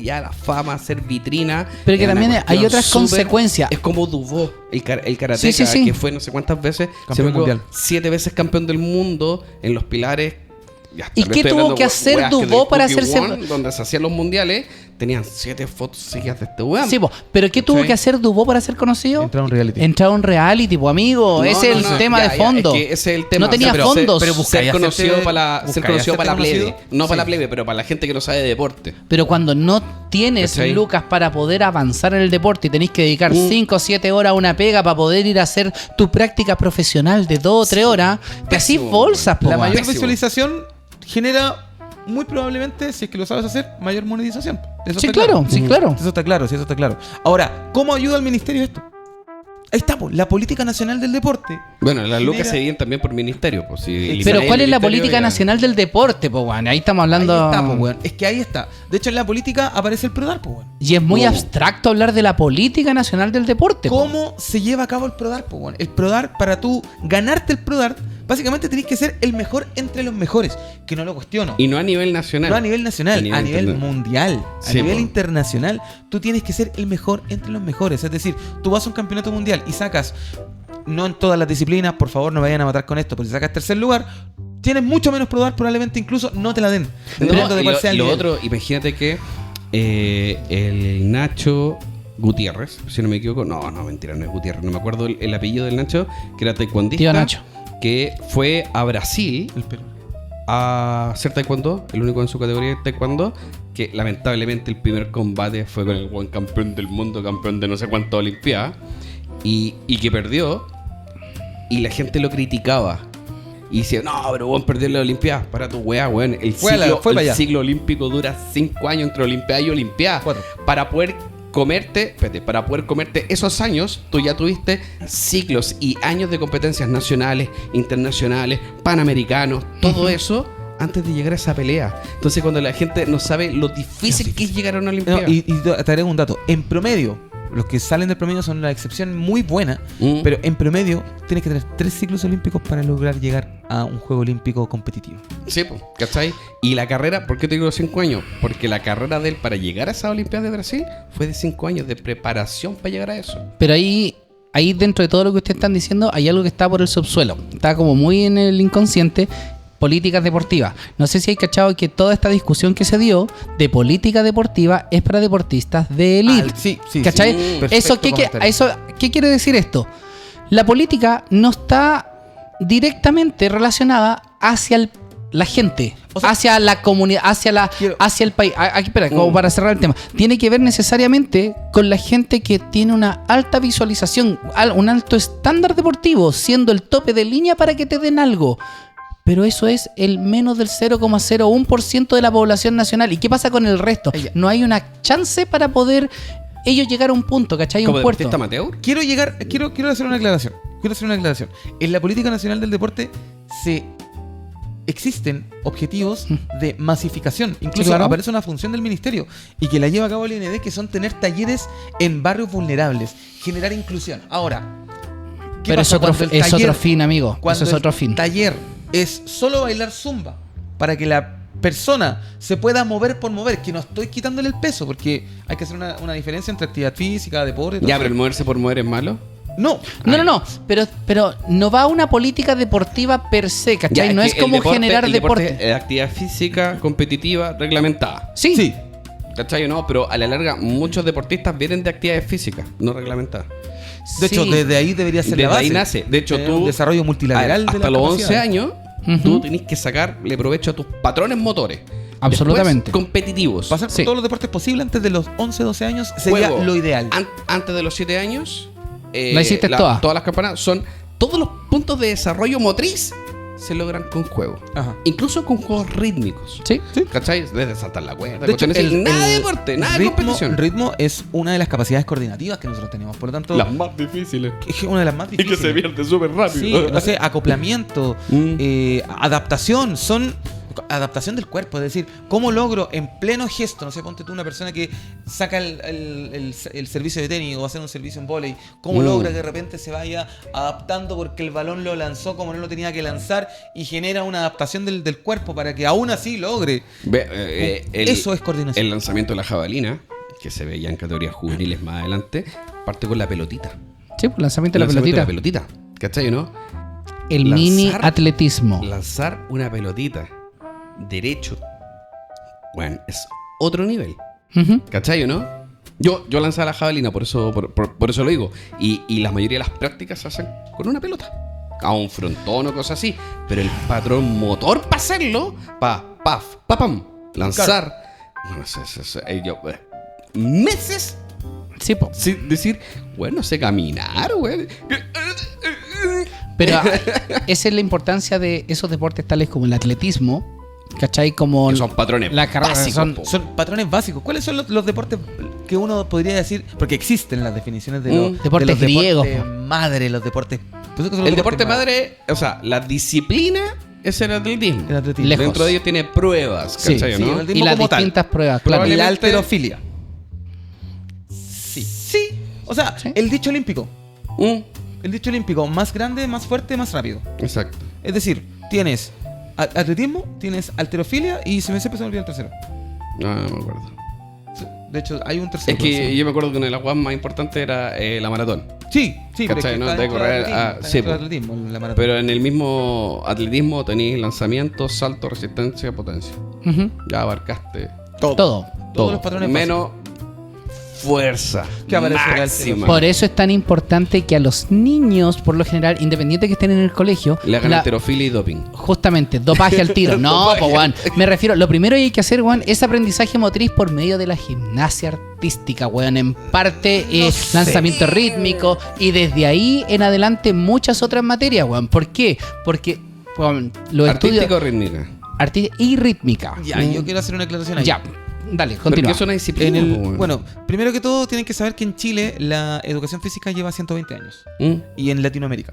ya la fama, ser vitrina. Pero que es una también cuestión hay otras súper- consecuencias. Es como Dubó, el karateca, Sí, sí, sí. que fue no sé cuántas veces, Campeón se mundial. 7 veces campeón del mundo en los pilares. Ya, ¿Y tal vez qué estoy tuvo hablando que hacer weas Dubó del para Cookie hacerse- One, donde se hacían los mundiales, tenían 7 fotos seguidas de este weón. Sí, po. Pero ¿qué tuvo ¿Cachai? que hacer Dubó para ser conocido? Entrar a un reality. Entrar a un reality, po, amigo. No, ese es no, el no, tema ya, de ya, fondo. es que ese es el tema. No tenía pero fondos. pero ser buscáis conocido hacerte- para la buscáis hacerte plebe. conocido. No para la Sí. plebe, pero para la gente que no sabe de deporte. Pero cuando no tienes ¿Cachai? lucas para poder avanzar en el deporte y tenés que dedicar 5 o 7 horas a una pega para poder ir a hacer tu práctica profesional de 2 o 3 horas, te hacís Pésimo, bolsas, po, La weón. mayor Pésimo. visualización genera muy probablemente, si es que lo sabes hacer, mayor monetización. Eso Sí, está claro, sí, claro. Eso está claro, sí, eso está claro. Ahora, ¿cómo ayuda al ministerio esto? Ahí está, pues, la política nacional del deporte. Bueno, las lucas Genera- se dividen también por ministerio. Pues, si Pero ¿cuál es la ministerio política ya- nacional del deporte, po, weón? Ahí estamos hablando... Ahí está, pues, weón. Es que ahí está. De hecho, en la política aparece el PRODAR, pues, weón. Y es muy No. abstracto hablar de la política nacional del deporte, po. ¿Cómo se lleva a cabo el PRODAR, pues, weón? El PRODAR, para tú ganarte el PRODAR, básicamente tenés que ser el mejor entre los mejores. Que no lo cuestiono. Y no a nivel nacional. No a nivel nacional, a nivel interna- mundial, a Sí, nivel po. internacional. Tú tienes que ser el mejor entre los mejores. Es decir, tú vas a un campeonato mundial y sacas, no en todas las disciplinas, por favor no me vayan a matar con esto, porque si sacas tercer lugar, tienes mucho menos PRODAR, probablemente incluso no te la den. Dependiendo de y cuál sea el lo nivel. otro, imagínate que el Nacho Gutiérrez, si no me equivoco, no, mentira, no es Gutiérrez, no me acuerdo el apellido del Nacho, que era taekwondista, Tío Nacho. que fue a Brasil El Perú. a hacer taekwondo, el único en su categoría de taekwondo, que lamentablemente el primer combate fue con el buen campeón del mundo, campeón de no sé cuántas olimpiadas, y que perdió, y la gente lo criticaba. Y decía, no, pero Juan perdió la Olimpiada. Para tu weá, weón. Fue para allá. Ciclo olímpico dura 5 años entre Olimpiada y Olimpiada. 4. Para poder comerte esos años, tú ya tuviste ciclos y años de competencias nacionales, internacionales, panamericanos, todo eso antes de llegar a esa pelea. Entonces, cuando la gente no sabe lo difícil que es llegar a una Olimpiada. No, y te agrego un dato. En promedio, los que salen del promedio son una excepción muy buena, pero en promedio tienes que tener 3 ciclos olímpicos para lograr llegar a un juego olímpico competitivo. Sí, pues, ¿cachai? Y la carrera, ¿por qué te digo 5 años? Porque la carrera de él para llegar a esa Olimpiada de Brasil fue de 5 años de preparación para llegar a eso. Pero ahí dentro de todo lo que ustedes están diciendo, hay algo que está por el subsuelo. Está como muy en el inconsciente. Políticas deportivas. No sé si hay cachado que toda esta discusión que se dio de política deportiva es para deportistas de élite. Sí. ¿Cachai? Perfecto Eso, ¿qué quiere decir esto? La política no está directamente relacionada hacia la gente, O sea, hacia la comunidad, hacia el país. Aquí, espera, como para cerrar el tema. Tiene que ver necesariamente con la gente que tiene una alta visualización, un alto estándar deportivo, siendo el tope de línea para que te den algo. Pero eso es el menos del 0,01% de la población nacional. ¿Y qué pasa con el resto? No hay una chance para poder ellos llegar a un punto, ¿cachai? Como Un puerto. deportista amateur. Quiero hacer una aclaración. En la política nacional del deporte existen objetivos de masificación. Incluso Sí, claro. aparece una función del ministerio y que la lleva a cabo el IND, que son tener talleres en barrios vulnerables, generar inclusión. Ahora, ¿qué Pero pasa es cuando el otro fin, amigo. Cuando Eso es otro el fin. taller es solo bailar zumba para que la persona se pueda mover por mover, que no estoy quitándole el peso, porque hay que hacer una diferencia entre actividad física, deporte. todo Ya, eso. pero el moverse por mover es malo. No, No. Pero no va a una política deportiva per se, ¿cachai? Ya, No es que el como deporte- generar el deporte. actividad física competitiva reglamentada. Sí. ¿Cachai o no? Pero a la larga, muchos deportistas vienen de actividades físicas, no reglamentadas. de hecho, Sí. desde ahí debería ser Desde la base. ahí nace. De hecho, tú. Un desarrollo multilateral de hasta la los capacidad. 11 años, Ujú. tú tenés que sacarle provecho a tus patrones motores. Absolutamente. Después, competitivos. Pasar por Sí. todos los deportes posibles antes de los 11, 12 años sería Juego. lo ideal. Antes de los 7 años. La hiciste toda. Todas las campanas son. Todos los puntos de desarrollo motriz se logran con juego. Ajá. Incluso con juegos rítmicos. Sí. ¿Cachai? Desde saltar la cuerda. De hecho, cuestiones así. Nada de deporte, nada de competición. ritmo es una de las capacidades coordinativas que nosotros tenemos. Por lo tanto, Las más difíciles. es una de las más Y que difíciles. se pierde súper Sí, rápido. no sé, acoplamiento, adaptación, adaptación del cuerpo, es decir, ¿cómo logro en pleno gesto, no sé, ponte tú una persona que saca el servicio de tenis o va a hacer un servicio en vóley, cómo logra que de repente se vaya adaptando porque el balón lo lanzó como no lo tenía que lanzar y genera una adaptación del cuerpo para que aún así logre? Eso es coordinación. El lanzamiento de la jabalina, que se ve ya en categorías juveniles más adelante, parte con la pelotita. Sí, pues lanzamiento de la Lanzamiento pelotita. ¿Cachai o no? El Lanzar- mini atletismo. Lanzar una pelotita derecho, bueno, es otro nivel. Ujú. ¿Cachai o no? Yo lanzaba la jabalina, por eso lo digo. Y la mayoría de las prácticas se hacen con una pelota. A un frontón o cosas así. Pero el patrón motor para hacerlo, pam, lanzar. No sé, meses Sí, po. sin decir, bueno, sé caminar, güey. Pero esa es la importancia de esos deportes tales como el atletismo, ¿cachai? Como Que son patrones la carrera. básicos, Son, po. Son patrones básicos. ¿Cuáles son los deportes que uno podría decir, porque existen las definiciones de los Deportes de los griegos, deportes madre, los deportes. Pues eso que son El los deporte deportes madre, o sea, la disciplina es el atletismo. El atletismo. Lejos. Dentro de ellos tiene pruebas, Sí, ¿cachai, sí, no? el Y atletismo las como tal. distintas pruebas, claro. Y la Probablemente- halterofilia. Sí. O sea, Sí. el dicho olímpico. Mm, El dicho olímpico, más grande, más fuerte, más rápido. exacto. Es decir, tienes atletismo, tienes halterofilia y se me olvidó el tercero. No me acuerdo. De hecho, hay un tercero. Es que yo me acuerdo que una de las guas más importantes era la maratón. Sí, pero es ¿Cachai, que no? está De dentro correr, del atletismo, ah, está sí, dentro del po. atletismo, la maratón. Pero en el mismo atletismo tenéis lanzamiento, salto, resistencia, potencia. Ujú. Ya abarcaste Todo. Todos los patrones menos fuerza ¿Qué aparece en el máxima. Por eso es tan importante que a los niños, por lo general, independiente que estén en el colegio, Le hagan la- halterofilia y doping. justamente, dopaje al tiro. No, Dopaje. pues, weón. Me refiero, lo primero que hay que hacer, weón, es aprendizaje motriz por medio de la gimnasia artística, weón. En parte, lanzamiento rítmico y desde ahí en adelante muchas otras materias, weón. ¿Por qué? Porque, weón, los Artístico estudios... o rítmica. Y rítmica. Ya, yo quiero hacer una aclaración ahí. Ya, dale, Porque continúa. es una disciplina. En el, po, weón. bueno, primero que todo tienen que saber que en Chile la educación física lleva 120 años Mm. y en Latinoamérica.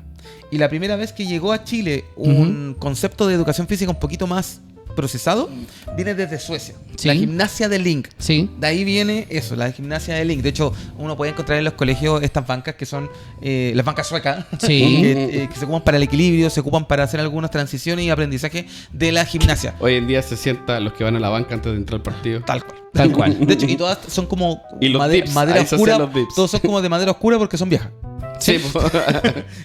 Y la primera vez que llegó a Chile un concepto de educación física un poquito más procesado viene desde Suecia. Sí. La gimnasia de Link. Sí. De ahí viene eso, la gimnasia de Link. De hecho, uno puede encontrar en los colegios estas bancas que son las bancas suecas, Sí. que se ocupan para el equilibrio, se ocupan para hacer algunas transiciones y aprendizaje de la gimnasia. Hoy en día se sienta los que van a la banca antes de entrar al partido. Tal cual. Tal cual. De hecho, y todas son como Y los dips, madera ahí se oscura. hacen los dips. Todos son como de madera oscura porque son viejas. Sí, po.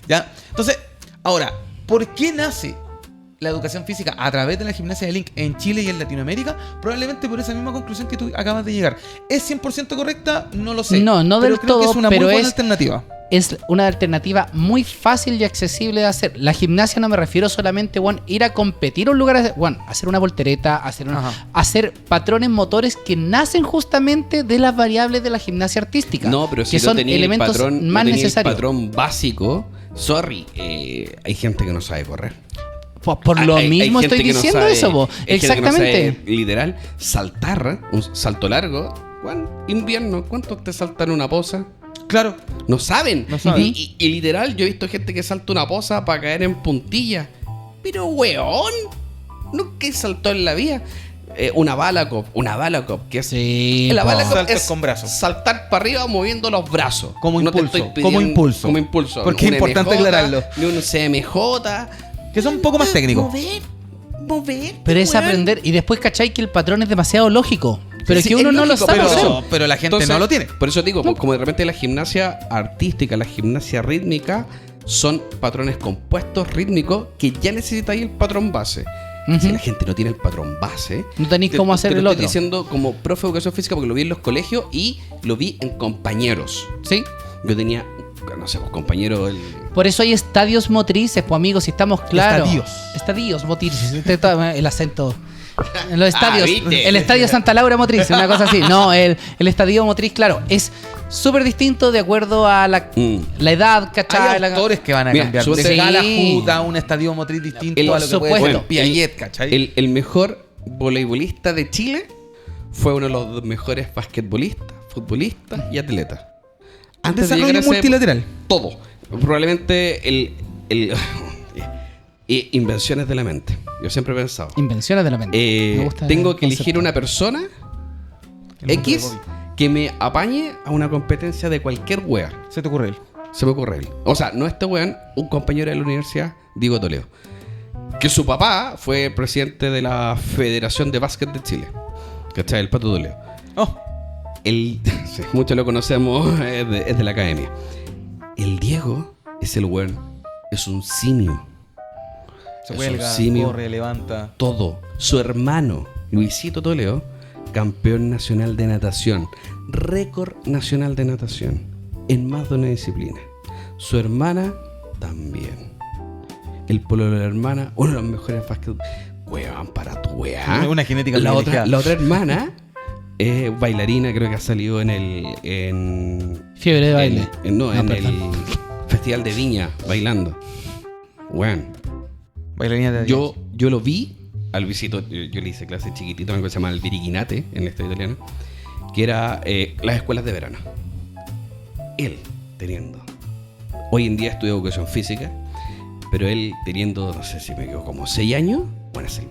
¿Ya? Entonces, ahora, ¿por qué nace la educación física a través de la gimnasia de Link en Chile y en Latinoamérica? Probablemente por esa misma conclusión que tú acabas de llegar. ¿Es 100% correcta? No lo sé. No, no pero del creo que todo, es una pero muy buena es- alternativa. Es una alternativa muy fácil y accesible de hacer. La gimnasia no me refiero solamente, bueno, ir a competir a un lugar, bueno, hacer una voltereta, Ajá. hacer patrones motores que nacen justamente de las variables de la gimnasia artística. No, pero si que no son tenéis el elementos patrón, más no tenéis el necesarios. patrón básico, sorry, hay gente que no sabe correr. Por lo Hay mismo gente estoy que no diciendo sabe- eso, po. hay gente que no Exactamente. sabe, literal, saltar, un salto largo. Juan, invierno, ¿cuánto te saltan una posa? Claro. No saben. No saben. Y literal, yo he visto gente que salta una posa para caer en puntilla. Pero, weón, nunca he saltado en la vida. Una Balacop, que es... Sí, la po. Balacop Saltos es con brazos. saltar para arriba moviendo los brazos. Como No te impulso, estoy como pidiendo- impulso. Como impulso. Porque es Un importante MJ, aclararlo. Ni un CMJ. Que son un poco más técnicos. Mover. Pero es weón. aprender y después cachai que el patrón es demasiado lógico. Pero Sí, que uno es no lo lógico, sabe Pero, hacer. pero la gente no lo tiene. Por eso digo, como de repente la gimnasia artística, la gimnasia rítmica, son patrones compuestos rítmicos que ya necesitáis el patrón base. Ujú. Si la gente no tiene el patrón base, No tenéis cómo hacer te el lo otro. estoy diciendo como profe de educación física porque lo vi en los colegios y lo vi en compañeros. ¿Sí? Yo tenía, no sé, pues, compañero el... Por eso hay estadios motrices, pues amigos, si estamos claros. Estadios. Estadios motrices. El acento. En los estadios. ¿viste? El estadio Santa Laura Motriz, una cosa así. No, el estadio motriz, claro, es súper distinto de acuerdo a la edad, ¿cachai? Hay autores que van a Mira, cambiar. suponte- De Gala Sí. Hood a un estadio motriz distinto El- a lo que supuesto. puede ser Piaget, ¿cachai? El mejor voleibolista de Chile fue uno de los mejores basquetbolistas, futbolistas y atletas. Antes de Desarrollo llegar a ese- multilateral. Todo. Probablemente invenciones de la mente. Yo siempre he pensado. Invenciones de la mente. Me gusta Tengo el que elegir concepto. una persona El mundo de X Bobby. que me apañe a una competencia de cualquier wea. Se te ocurre él. Se me ocurre él. O sea, no este weón, un compañero de la universidad, Diego Toledo. Que su papá fue presidente de la Federación de Básquet de Chile. ¿Cachai? El Pato Toledo. Oh, Sí, muchos lo conocemos, es de la academia. El Diego es el weón, es un simio. se Es cuelga, un simio. corre, levanta. Todo. Su hermano, Luisito Toledo, campeón nacional de natación, récord nacional de natación, en más de una disciplina. Su hermana también. El polo de la hermana, uno de los mejores básquet. Weón, para tu weá. Una genética la otra, privilegiada. la otra hermana es bailarina, creo que ha salido en el. Fiebre de baile. No, en perdón. el Festival de Viña, bailando. Weón. Bailarina de Yo lo vi al Luisito, yo le hice clase chiquitito, algo que se llama el viriginate en el estado italiano. que era las escuelas de verano. Él teniendo, hoy en día estudia educación física, pero él teniendo, no sé si me equivoco, como 6 años, bueno, es el,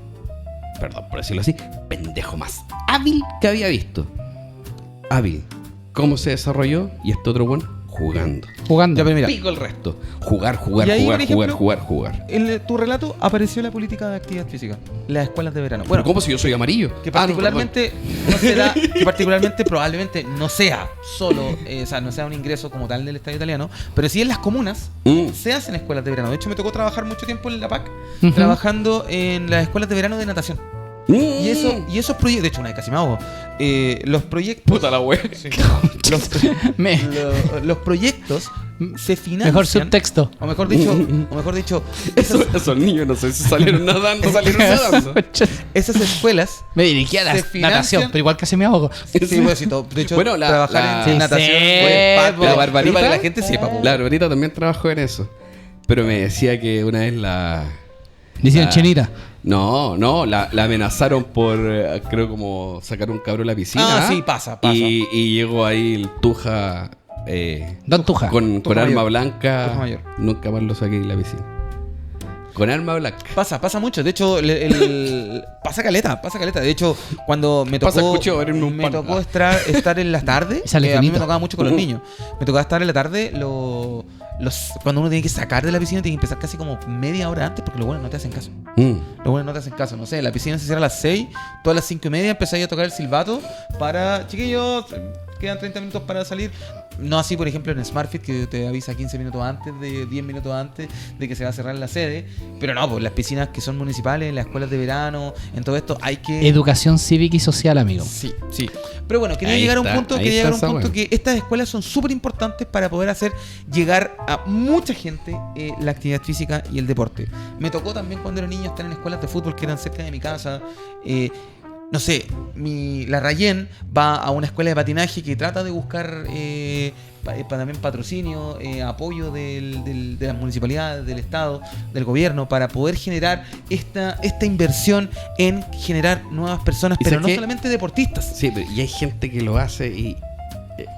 perdón por decirlo así, pendejo más hábil que había visto. Hábil. ¿Cómo se desarrolló? Y este otro bueno, jugando. Ya, pero mira, Pico el resto. Jugar, jugar, Y ahí, jugar, por ejemplo, jugar. en tu relato apareció la política de actividad física, las escuelas de verano. Bueno, ¿cómo si yo soy amarillo? Que particularmente no será, que particularmente probablemente no sea solo, o sea, no sea un ingreso como tal del Estado italiano, pero sí en las comunas se hacen escuelas de verano. De hecho, me tocó trabajar mucho tiempo en la PAC, trabajando en las escuelas de verano de natación. Y esos proyectos, de hecho, una vez casi me ahogo. Los proyectos. Puta la wea. Los proyectos se financian. Mejor subtexto. O mejor dicho, Esos niños no sé si salieron nadando, esas escuelas Me dirigí a la se financian- natación, pero igual casi me ahogo. sí, pues, sí, de hecho, Bueno, trabajar en Sí, natación sé, fue parte po. de La Barbarita, para que la gente sepa, po. La Barbarita también trabajó en eso. Pero me decía que una vez Dicen la- chenita. No, la amenazaron por, creo, como sacar un cabro de la piscina. Ah, sí, pasa. Y llegó ahí el Tuja Don Tuja. con Tuja arma mayor. blanca. Tuja mayor. Nunca más lo saqué de la piscina. Con arma blanca. Pasa mucho. De hecho, pasa caleta. De hecho, cuando me Pasa tocó, escucho, abrirme un me pan. tocó estar en la tarde, Y sale a mí me finito. tocaba mucho con los niños. Me tocaba estar en la tarde, cuando uno tiene que sacar de la piscina, tiene que empezar casi como media hora antes porque los buenos no te hacen caso. Los buenos no te hacen caso. No sé, la piscina se cierra a las 6, todas las 5:30 empezáis a tocar el silbato para, chiquillos, quedan 30 minutos para salir. No así, por ejemplo, en SmartFit, que te avisa 15 minutos antes, 10 minutos antes de que se va a cerrar la sede. Pero no, pues las piscinas que son municipales, las escuelas de verano, en todo esto hay que... Educación cívica y social, amigo. Sí. Pero bueno, quería Ahí llegar a un está, punto, ahí está esa wea. que estas escuelas son súper importantes para poder hacer llegar a mucha gente la actividad física y el deporte. Me tocó también cuando era niño estar en escuelas de fútbol que eran cerca de mi casa. No sé, la Rayen va a una escuela de patinaje que trata de buscar también patrocinio, apoyo de las municipalidades, del Estado, del gobierno, para poder generar esta inversión en generar nuevas personas, ¿Y pero sabes no qué? solamente deportistas. Sí, pero y hay gente que lo hace y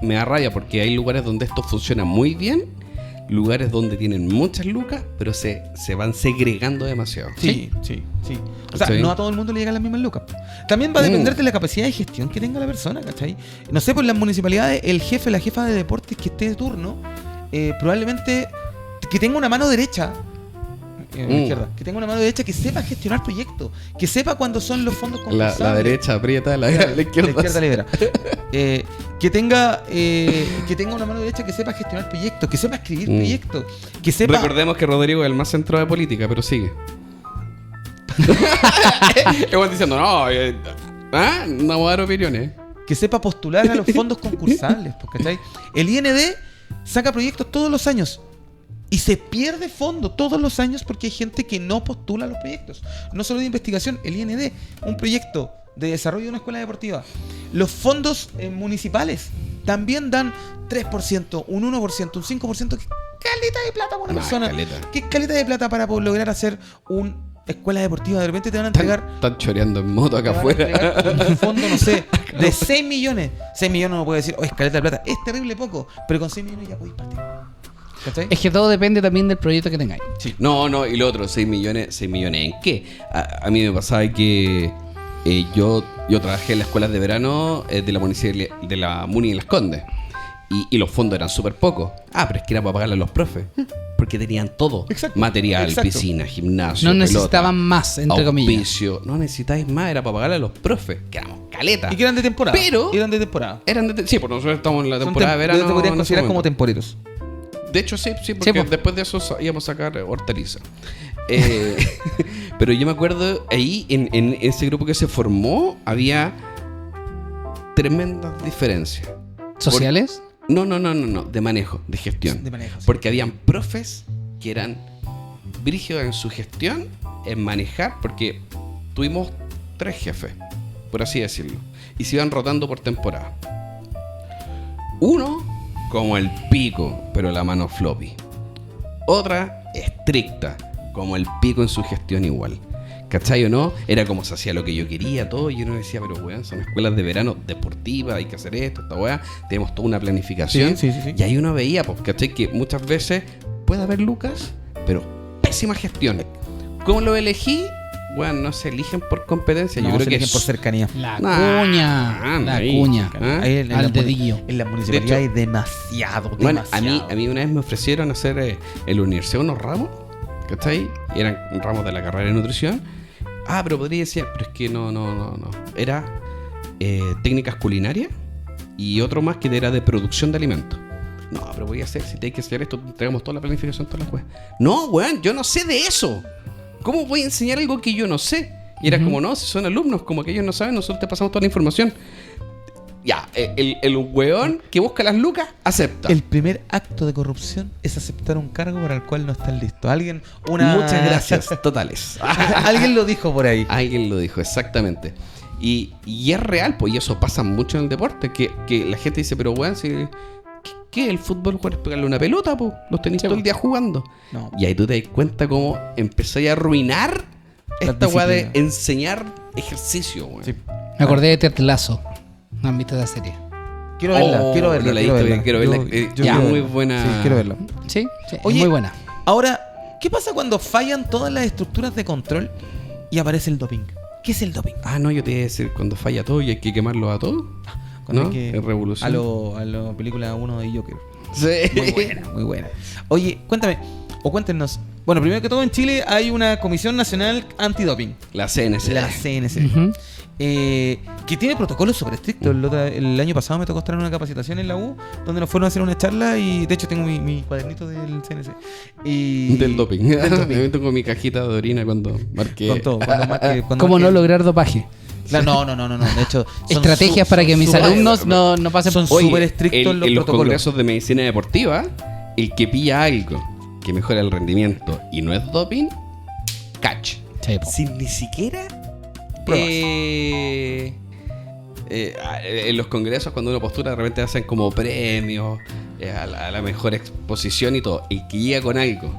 me da rabia porque hay lugares donde esto funciona muy bien, lugares donde tienen muchas lucas, pero se van segregando demasiado. Sí. O sea, Sí. no a todo el mundo le llegan las mismas lucas. También va a depender de la capacidad de gestión que tenga la persona, ¿cachai? No sé, por las municipalidades, el jefe, la jefa de deportes que esté de turno, probablemente que tenga una mano derecha, izquierda, que tenga una mano derecha que sepa gestionar proyectos, que sepa cuándo son los fondos concursables. La derecha aprieta, la izquierda. La izquierda libera. Que tenga una mano derecha que sepa gestionar proyectos, que sepa escribir proyectos, que sepa... Recordemos que Rodrigo es el más centrado de política, pero sigue. Igual diciendo, no, no vamos a dar opiniones. Que sepa postular a los fondos concursables, ¿cachai? El IND saca proyectos todos los años y se pierde fondo todos los años porque hay gente que no postula los proyectos. No solo de investigación, el IND, un proyecto de desarrollo de una escuela deportiva. Los fondos municipales también dan 3%, un 1%, un 5%. ¿Qué caleta de plata para una persona? Caleta. ¿Qué caleta de plata para poder lograr hacer una escuela deportiva? De repente te van a entregar... Están choreando en moto acá Te van a afuera. entregar un fondo, no sé, de 6 millones. 6 millones uno puede decir, oh, escaleta de plata. Es terrible poco, pero con 6 millones ya podéis partir. ¿Cachai? Es que todo depende también del proyecto que tengáis. No, y lo otro, 6 millones ¿en qué? A mí me pasaba que yo trabajé en las escuelas de verano de la Muni en Las Condes. Y los fondos eran súper pocos. Pero es que era para pagarle a los profes. Porque tenían todo. Exacto, Material, exacto. piscina, gimnasio, No pelota, necesitaban más, entre comillas. auspicio. No necesitáis más, era para pagarle a los profes. Que éramos caleta. Y que eran de temporada. Pero- eran de temporada. Sí, porque nosotros estamos en la Son temporada de verano. te podrían en ese considerar como momento. temporeros. De hecho, sí, porque pues. después de eso íbamos a sacar hortaliza. Pero yo me acuerdo, ahí en ese grupo que se formó, había tremendas diferencias. ¿Sociales? No, de manejo, de gestión. De manejo, sí. Porque habían profes que eran brígidos en su gestión, en manejar, porque tuvimos 3 jefes, por así decirlo, y se iban rotando por temporada. Uno, como el pico, pero la mano floppy. Otra, estricta, como el pico en su gestión igual. ¿cachai o no? Era como se hacía lo que yo quería, todo. Y uno decía, pero weón, son escuelas de verano deportivas, hay que hacer esto, esta weá. Tenemos toda una planificación. Sí. Y ahí uno veía, pues, ¿cachai? Que muchas veces puede haber lucas, pero pésima gestión. ¿Cómo lo elegí? Bueno, no se eligen por competencia. No, yo creo se que eligen por cercanía. La Nah, cuña. La ahí. cuña. ¿Ah? Ahí en Al la dedillo. En la municipalidad De hecho, hay demasiado. Bueno, a mí una vez me ofrecieron hacer en la universidad unos ramos, ¿cachai? Y eran ramos de la carrera de nutrición. Pero podría decir, pero es que no. Era técnicas culinarias y otro más que era de producción de alimentos. No, pero voy a hacer, si te hay que hacer esto, entregamos toda la planificación, todas las cosas. No, weón, yo no sé de eso. ¿Cómo voy a enseñar algo que yo no sé? Y era como, no, si son alumnos, como que ellos no saben, nosotros te pasamos toda la información. Ya, el weón que busca las lucas, acepta. El primer acto de corrupción es aceptar un cargo para el cual no estás listo. Muchas gracias, totales. Alguien lo dijo por ahí. Alguien lo dijo, exactamente. Y es real, pues, y eso pasa mucho en el deporte, que la gente dice, pero weón, si... ¿Qué? El fútbol, jugar es pegarle una pelota, pues. Los tenés todo el día jugando. No. Y ahí tú te das cuenta cómo empezáis a arruinar esta weá de enseñar ejercicio, weón. Sí. Me acordé de Ted Lasso. ¿No han visto la serie? Quiero verla. No la he visto, quiero verla. Yo muy quiero- buena. Sí, quiero verla. Sí, Oye, es muy buena. Ahora, ¿qué pasa cuando fallan todas las estructuras de control y aparece el doping? ¿Qué es el doping? No, yo te iba a decir, cuando falla todo y hay que quemarlo a todos. Cuando ¿No? hay que- En Revolución. A la película 1 de Joker. Sí. Muy buena, muy buena. Oye, cuéntame, o cuéntenos. Bueno, primero que todo, en Chile hay una Comisión Nacional Antidoping, La CNC. la CNC, Ujú. que tiene protocolos súper estrictos. El año pasado me tocó estar en una capacitación en la U, donde nos fueron a hacer una charla y de hecho tengo mi cuadernito del CNC. Y Del doping. Del doping. Yo tengo mi cajita de orina cuando marqué. Con todo. Cuando ¿Cómo no marqué- lograr dopaje? No. De hecho, son Estrategias para que mis súper- alumnos no pasen son por... súper estrictos los en los protocolos. congresos de medicina deportiva, el que pilla algo que mejora el rendimiento y no es doping, catch. Sí, po. Sin ni siquiera Pruebas. en los congresos cuando uno postura de repente hacen como premios a la mejor exposición y todo. El que llega con algo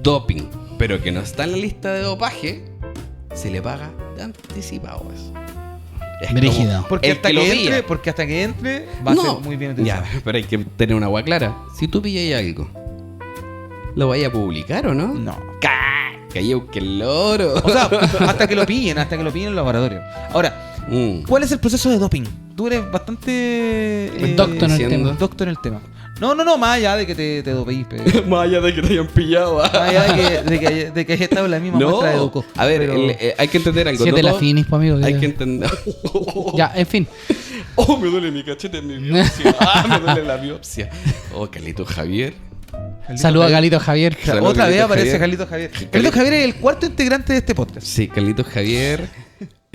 doping, pero que no está en la lista de dopaje, se le paga de anticipado eso. Es como Brígido. Porque el hasta que lo que, pilla. entre, porque hasta que entre va a ser muy bien utilizado. Ya, pero hay que tener una agua clara. Si tú pillas algo, ¿lo vaya a publicar o no? No. Cayó que el loro. O sea, hasta que lo pillen en el laboratorio. Ahora, ¿cuál es el proceso de doping? Tú eres bastante Doctor en el Siendo- tema. doctor en el tema. No, más allá de que te dopeís, Más allá de que te hayan pillado. más allá de que hayas estado en la misma muestra de Educo. A ver, Pero- hay que entender algo. Si es de no la todo- finis, pues, amigo. Hay que entender. Ya, en fin. Oh, me duele mi cachete en mi biopsia. Me duele la biopsia. Oh, Carlito Javier. Saludos a Galito Javier. Saludos, Otra vez Carlito aparece Javier. Carlitos Javier. Carlitos Javier es el cuarto integrante de este podcast. Sí, Carlito Javier,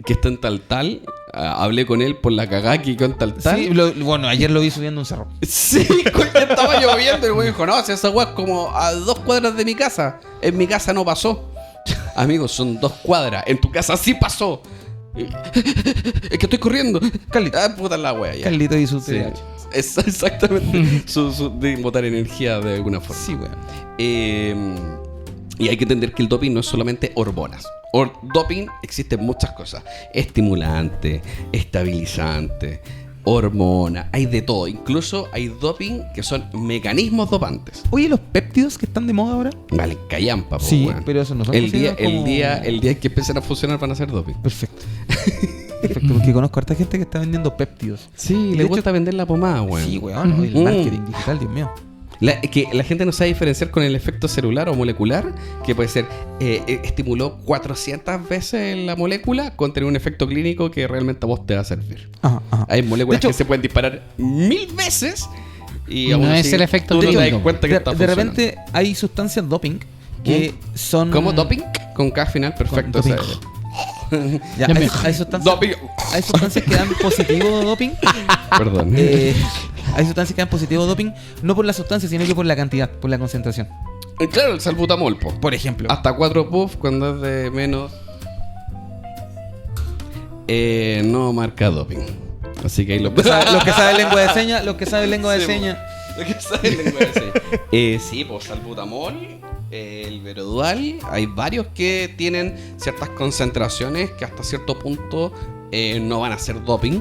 que está en Tal. Hablé con él por la cagada que quedó en Tal. Sí, bueno, ayer lo vi subiendo un cerro. Sí, coño, estaba lloviendo y el güey dijo, no, si esa weá es como a 2 cuadras de mi casa. En mi casa no pasó. Amigos, son 2 cuadras. En tu casa sí pasó. Es que estoy corriendo. Carlito. Puta la wea ya. Carlito y su Sí, TDAH. es exactamente de botar energía de alguna forma. Sí, weón. Y hay que entender que el doping no es solamente hormonas. Doping existen muchas cosas. Estimulante, estabilizante, hormona, hay de todo. Incluso hay doping que son mecanismos dopantes. Oye, los péptidos que están de moda ahora. Vale, callampa, po, Sí, weón. pero eso no son el día, considerados como- el día que empiecen a funcionar van a ser doping. Perfecto. Perfecto, porque conozco a harta gente que está vendiendo péptidos. Sí, De le hecho- gusta vender la pomada, weón. Sí, weón, el marketing digital, Dios mío. Que la gente no sabe diferenciar con el efecto celular o molecular, que puede ser estimuló 400 veces la molécula con tener un efecto clínico que realmente a vos te va a servir. Ajá. Hay moléculas De hecho- que se pueden disparar 1000 veces y Y aún no así es el efecto tú no te das clínico. cuenta que está De funcionando. repente hay sustancias doping que son. ¿Cómo doping? Con K final, perfecto. Con o sea, doping. Ya, Ya hay sustancias, Doping. hay sustancias que dan positivo doping. Perdón. Hay sustancias que dan positivo doping, no por la sustancia, sino que por la cantidad, por la concentración. Claro, el salbutamol, po. Por ejemplo. Hasta 4 puff cuando es de menos. No marca doping. Así que ahí lo Los que saben lengua de señas, los que saben lengua de Sí, señas. Lo que sabe lengua de señas. Sí, pues salbutamol El verodual, hay varios que tienen ciertas concentraciones que hasta cierto punto no van a ser doping.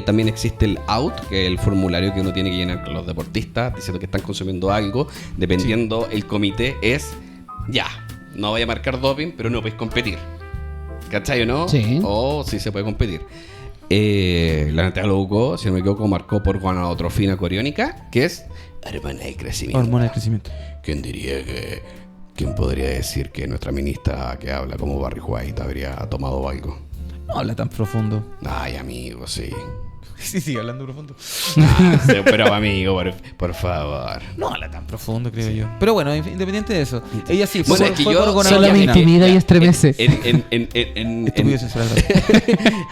También existe el OUT, que es el formulario que uno tiene que llenar con los deportistas diciendo que están consumiendo algo. Dependiendo el comité es, ya, no vaya a marcar doping, pero no podéis competir. ¿Cachai o no? Sí. O sí se puede competir. La Natalia Louco, si no me equivoco, marcó por gonadotrofina coriónica, que es hormona del crecimiento. Hormona de crecimiento. ¿Quién podría decir que nuestra ministra que habla como Barry White habría tomado algo? No habla tan profundo. Ay, amigo, sí. Sí, hablando profundo. Sí, pero amigo, por favor. No habla tan profundo, creo yo. Pero bueno, independiente de eso. Ella sí, Bueno, fue es que por yo gonorrea. solo me intimida y estremece. Estúpido censurado.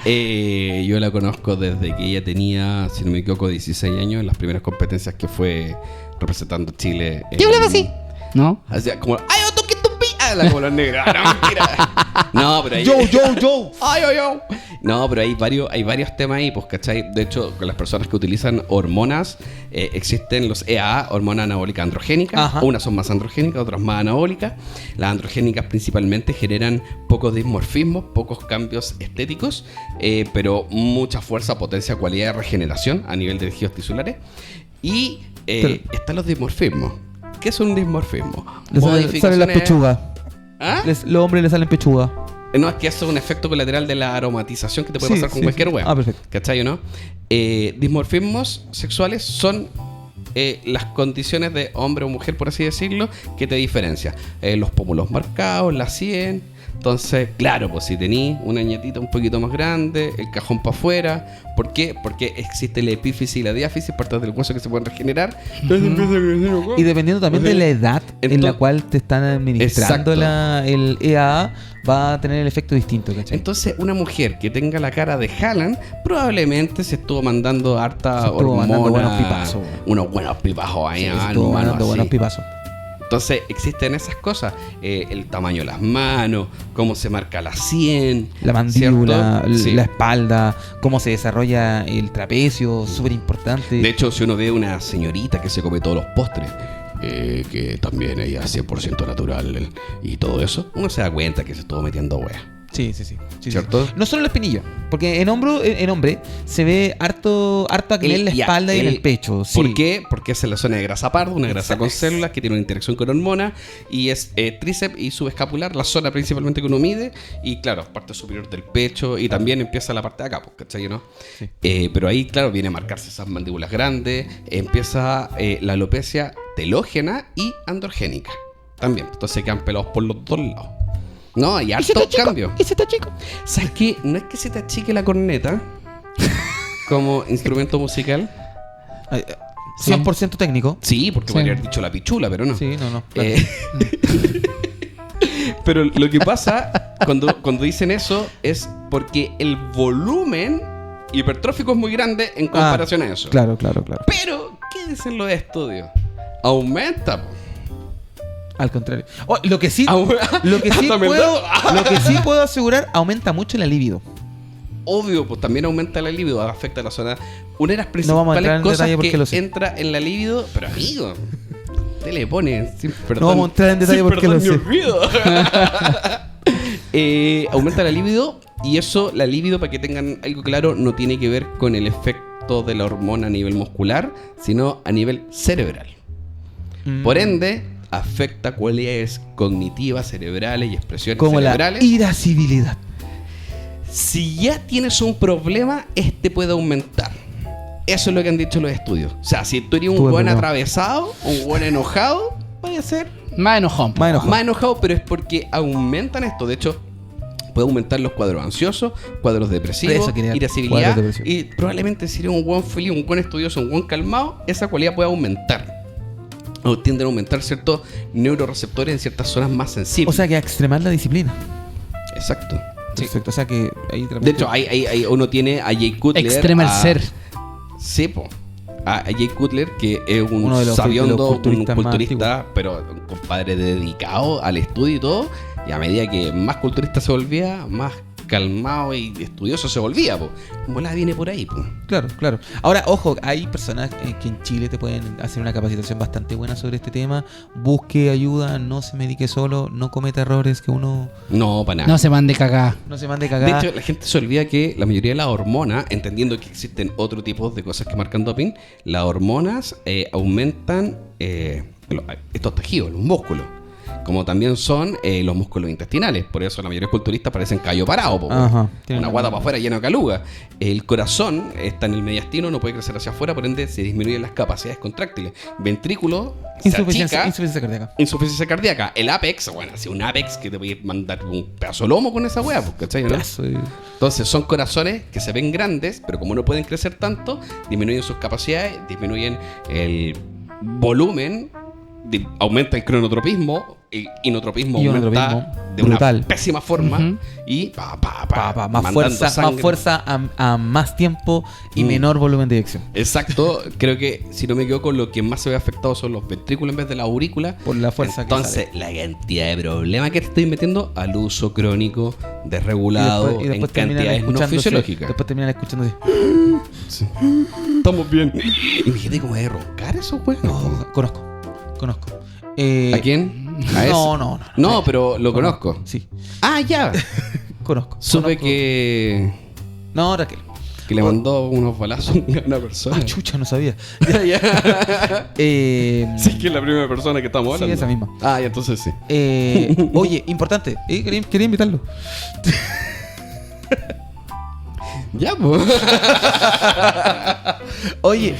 Yo la conozco desde que ella tenía, si no me equivoco, 16 años, en las primeras competencias que fue representando Chile. ¿Qué hablaba así? ¿No? Hacía como, ¡ay, yo toqué tu pía! La color negra. No, mentira. No, pero ahí. Yo. ¡Ay, yo! No, pero hay varios temas ahí, pues, ¿cachai? De hecho, con las personas que utilizan hormonas, existen los EAA, hormona anabólica androgénica. Ajá. Unas son más androgénicas, otras más anabólicas. Las androgénicas principalmente generan pocos dimorfismos, pocos cambios estéticos, pero mucha fuerza, potencia, cualidad de regeneración a nivel de tejidos tisulares. Y están los dimorfismos. ¿Qué es un dimorfismo? Salen las pechugas. ¿Ah? Los hombres le salen pechugas. No, es que eso es un efecto colateral de la aromatización que te puede pasar con cualquier wea. Ah, perfecto. ¿Cachai o no? Dimorfismos sexuales son las condiciones de hombre o mujer, por así decirlo, que te diferencia. Los pómulos marcados, la sien. Entonces, claro, pues si tenís una ñetita un poquito más grande, el cajón para afuera. ¿Por qué? Porque existe la epífisis y la diáfisis, partes del hueso que se pueden regenerar. Y dependiendo también de la edad en la cual te están administrando el EAA, va a tener el efecto distinto, ¿cachai? Entonces, una mujer que tenga la cara de Haaland probablemente se estuvo mandando harta hormona, unos buenos pipazos ahí, buenos pipazos. Entonces existen esas cosas, el tamaño de las manos, cómo se marca la sien, la mandíbula, sí, la espalda, cómo se desarrolla el trapecio, súper importante. De hecho, si uno ve una señorita que se come todos los postres, que también ella es 100% natural y todo eso, uno se da cuenta que se estuvo metiendo wea. Sí. ¿Cierto? Sí. No solo la espinilla, porque en hombre se ve harto acné en la espalda y en el pecho. Sí. ¿Por qué? Porque es en la zona de grasa parda, una grasa con células que tiene una interacción con hormonas y es tríceps y subescapular, la zona principalmente que uno mide y claro, parte superior del pecho y también empieza la parte de acá, ¿cachai? ¿No? Sí. Pero ahí, claro, viene a marcarse esas mandíbulas grandes, empieza la alopecia telógena y androgénica también, entonces quedan pelados por los dos lados. No, hay harto cambio. ¿Y si está chico? ¿Sabes qué? No es que se te achique la corneta como instrumento musical. 100% técnico. Sí, porque Sí. podría haber dicho la pichula, pero no. Sí, no. Claro. Pero lo que pasa cuando dicen eso es porque el volumen hipertrófico es muy grande en comparación a eso. Claro. Pero, ¿qué dicen los estudios? Aumenta, po. Al contrario. Lo que sí También puedo asegurar, aumenta mucho la libido. Obvio, pues también aumenta la libido, afecta la zona. Una de las No vamos a principales entrar en cosas detalle porque que lo sé. entra en la libido, pero amigo, te le pone sin perdón. No vamos a entrar en detalle porque lo sé. Aumenta la libido y eso, la libido, para que tengan algo claro, no tiene que ver con el efecto de la hormona a nivel muscular, sino a nivel cerebral. Por ende, afecta cualidades cognitivas, cerebrales y expresiones como cerebrales. la irascibilidad. Si ya tienes un problema, este puede aumentar. Eso es lo que han dicho los estudios. O sea, si tú eres un buen atravesado, un buen enojado, puede ser Más enojón. más enojado, pero es porque aumentan esto. De hecho, puede aumentar los cuadros ansiosos, cuadros depresivos, Eso quería, irascibilidad. cuadros depresivos. Y probablemente si eres un buen feliz, un buen estudioso, un buen calmado, esa cualidad puede aumentar. O tienden a aumentar ciertos neuroreceptores en ciertas zonas más sensibles. O sea que a extremar la disciplina. Exacto. Sí. Perfecto. O sea que ahí De hecho, hay uno tiene a Jay Cutler. Extrema el ser. Sí, po. A Jay Cutler, que es Uno de un los sabiondo, un culturistas más culturista, pero un compadre dedicado al estudio y todo. Y a medida que más culturista se volvía, más calmado y estudioso se volvía, po. Volada viene por ahí, po. Claro, claro. Ahora, ojo, hay personas que en Chile te pueden hacer una capacitación bastante buena sobre este tema. Busque ayuda, no se medique solo, no cometa errores que uno No, para nada. No se mande cagá. no se mande De cagar. hecho, la gente se olvida que la mayoría de las hormonas, entendiendo que existen otro tipo de cosas que marcan doping, las hormonas aumentan estos tejidos, los músculos. Como también son los músculos intestinales. Por eso la mayoría de culturistas parecen callo parado, po, Ajá. una guata para afuera llena de caluga. El corazón está en el mediastino, no puede crecer hacia afuera, por ende se disminuyen las capacidades contráctiles. Ventrículo se achica, Insuficiencia cardíaca. insuficiencia cardíaca. El apex, bueno, así un apex que te voy a mandar un pedazo de lomo con esa wea, pues, ¿cachai? ¿No? Pedazo de- Entonces son corazones que se ven grandes, pero como no pueden crecer tanto, disminuyen sus capacidades, disminuyen el volumen, aumenta el cronotropismo, el inotropismo Y aumenta inotropismo, de brutal. una pésima forma Ujú. y Más mandando fuerza, sangre. más fuerza a más tiempo y menor volumen de eyección. Exacto, creo que si no me equivoco lo que más se ve afectado son los ventrículos en vez de la aurícula. Por la fuerza Entonces, que la cantidad de problemas que te estoy metiendo al uso crónico, desregulado, en cantidades no fisiológicas. Después terminan escuchando así. Estamos bien. Imagínate cómo es roncar esos juegos. No, conozco. ¿A quién? ¿A ese? No. No, pero lo conozco. Sí, Ah, ya. conozco. Supe Conozco. que No, Raquel. le mandó unos balazos a una persona. Ah, chucha, no sabía. Ya, ya. Eh, Sí, que es la primera persona que estamos Sí, hablando. esa misma. Ah, ya, entonces sí. Oye, importante. Quería invitarlo. Ya, pues. Oye,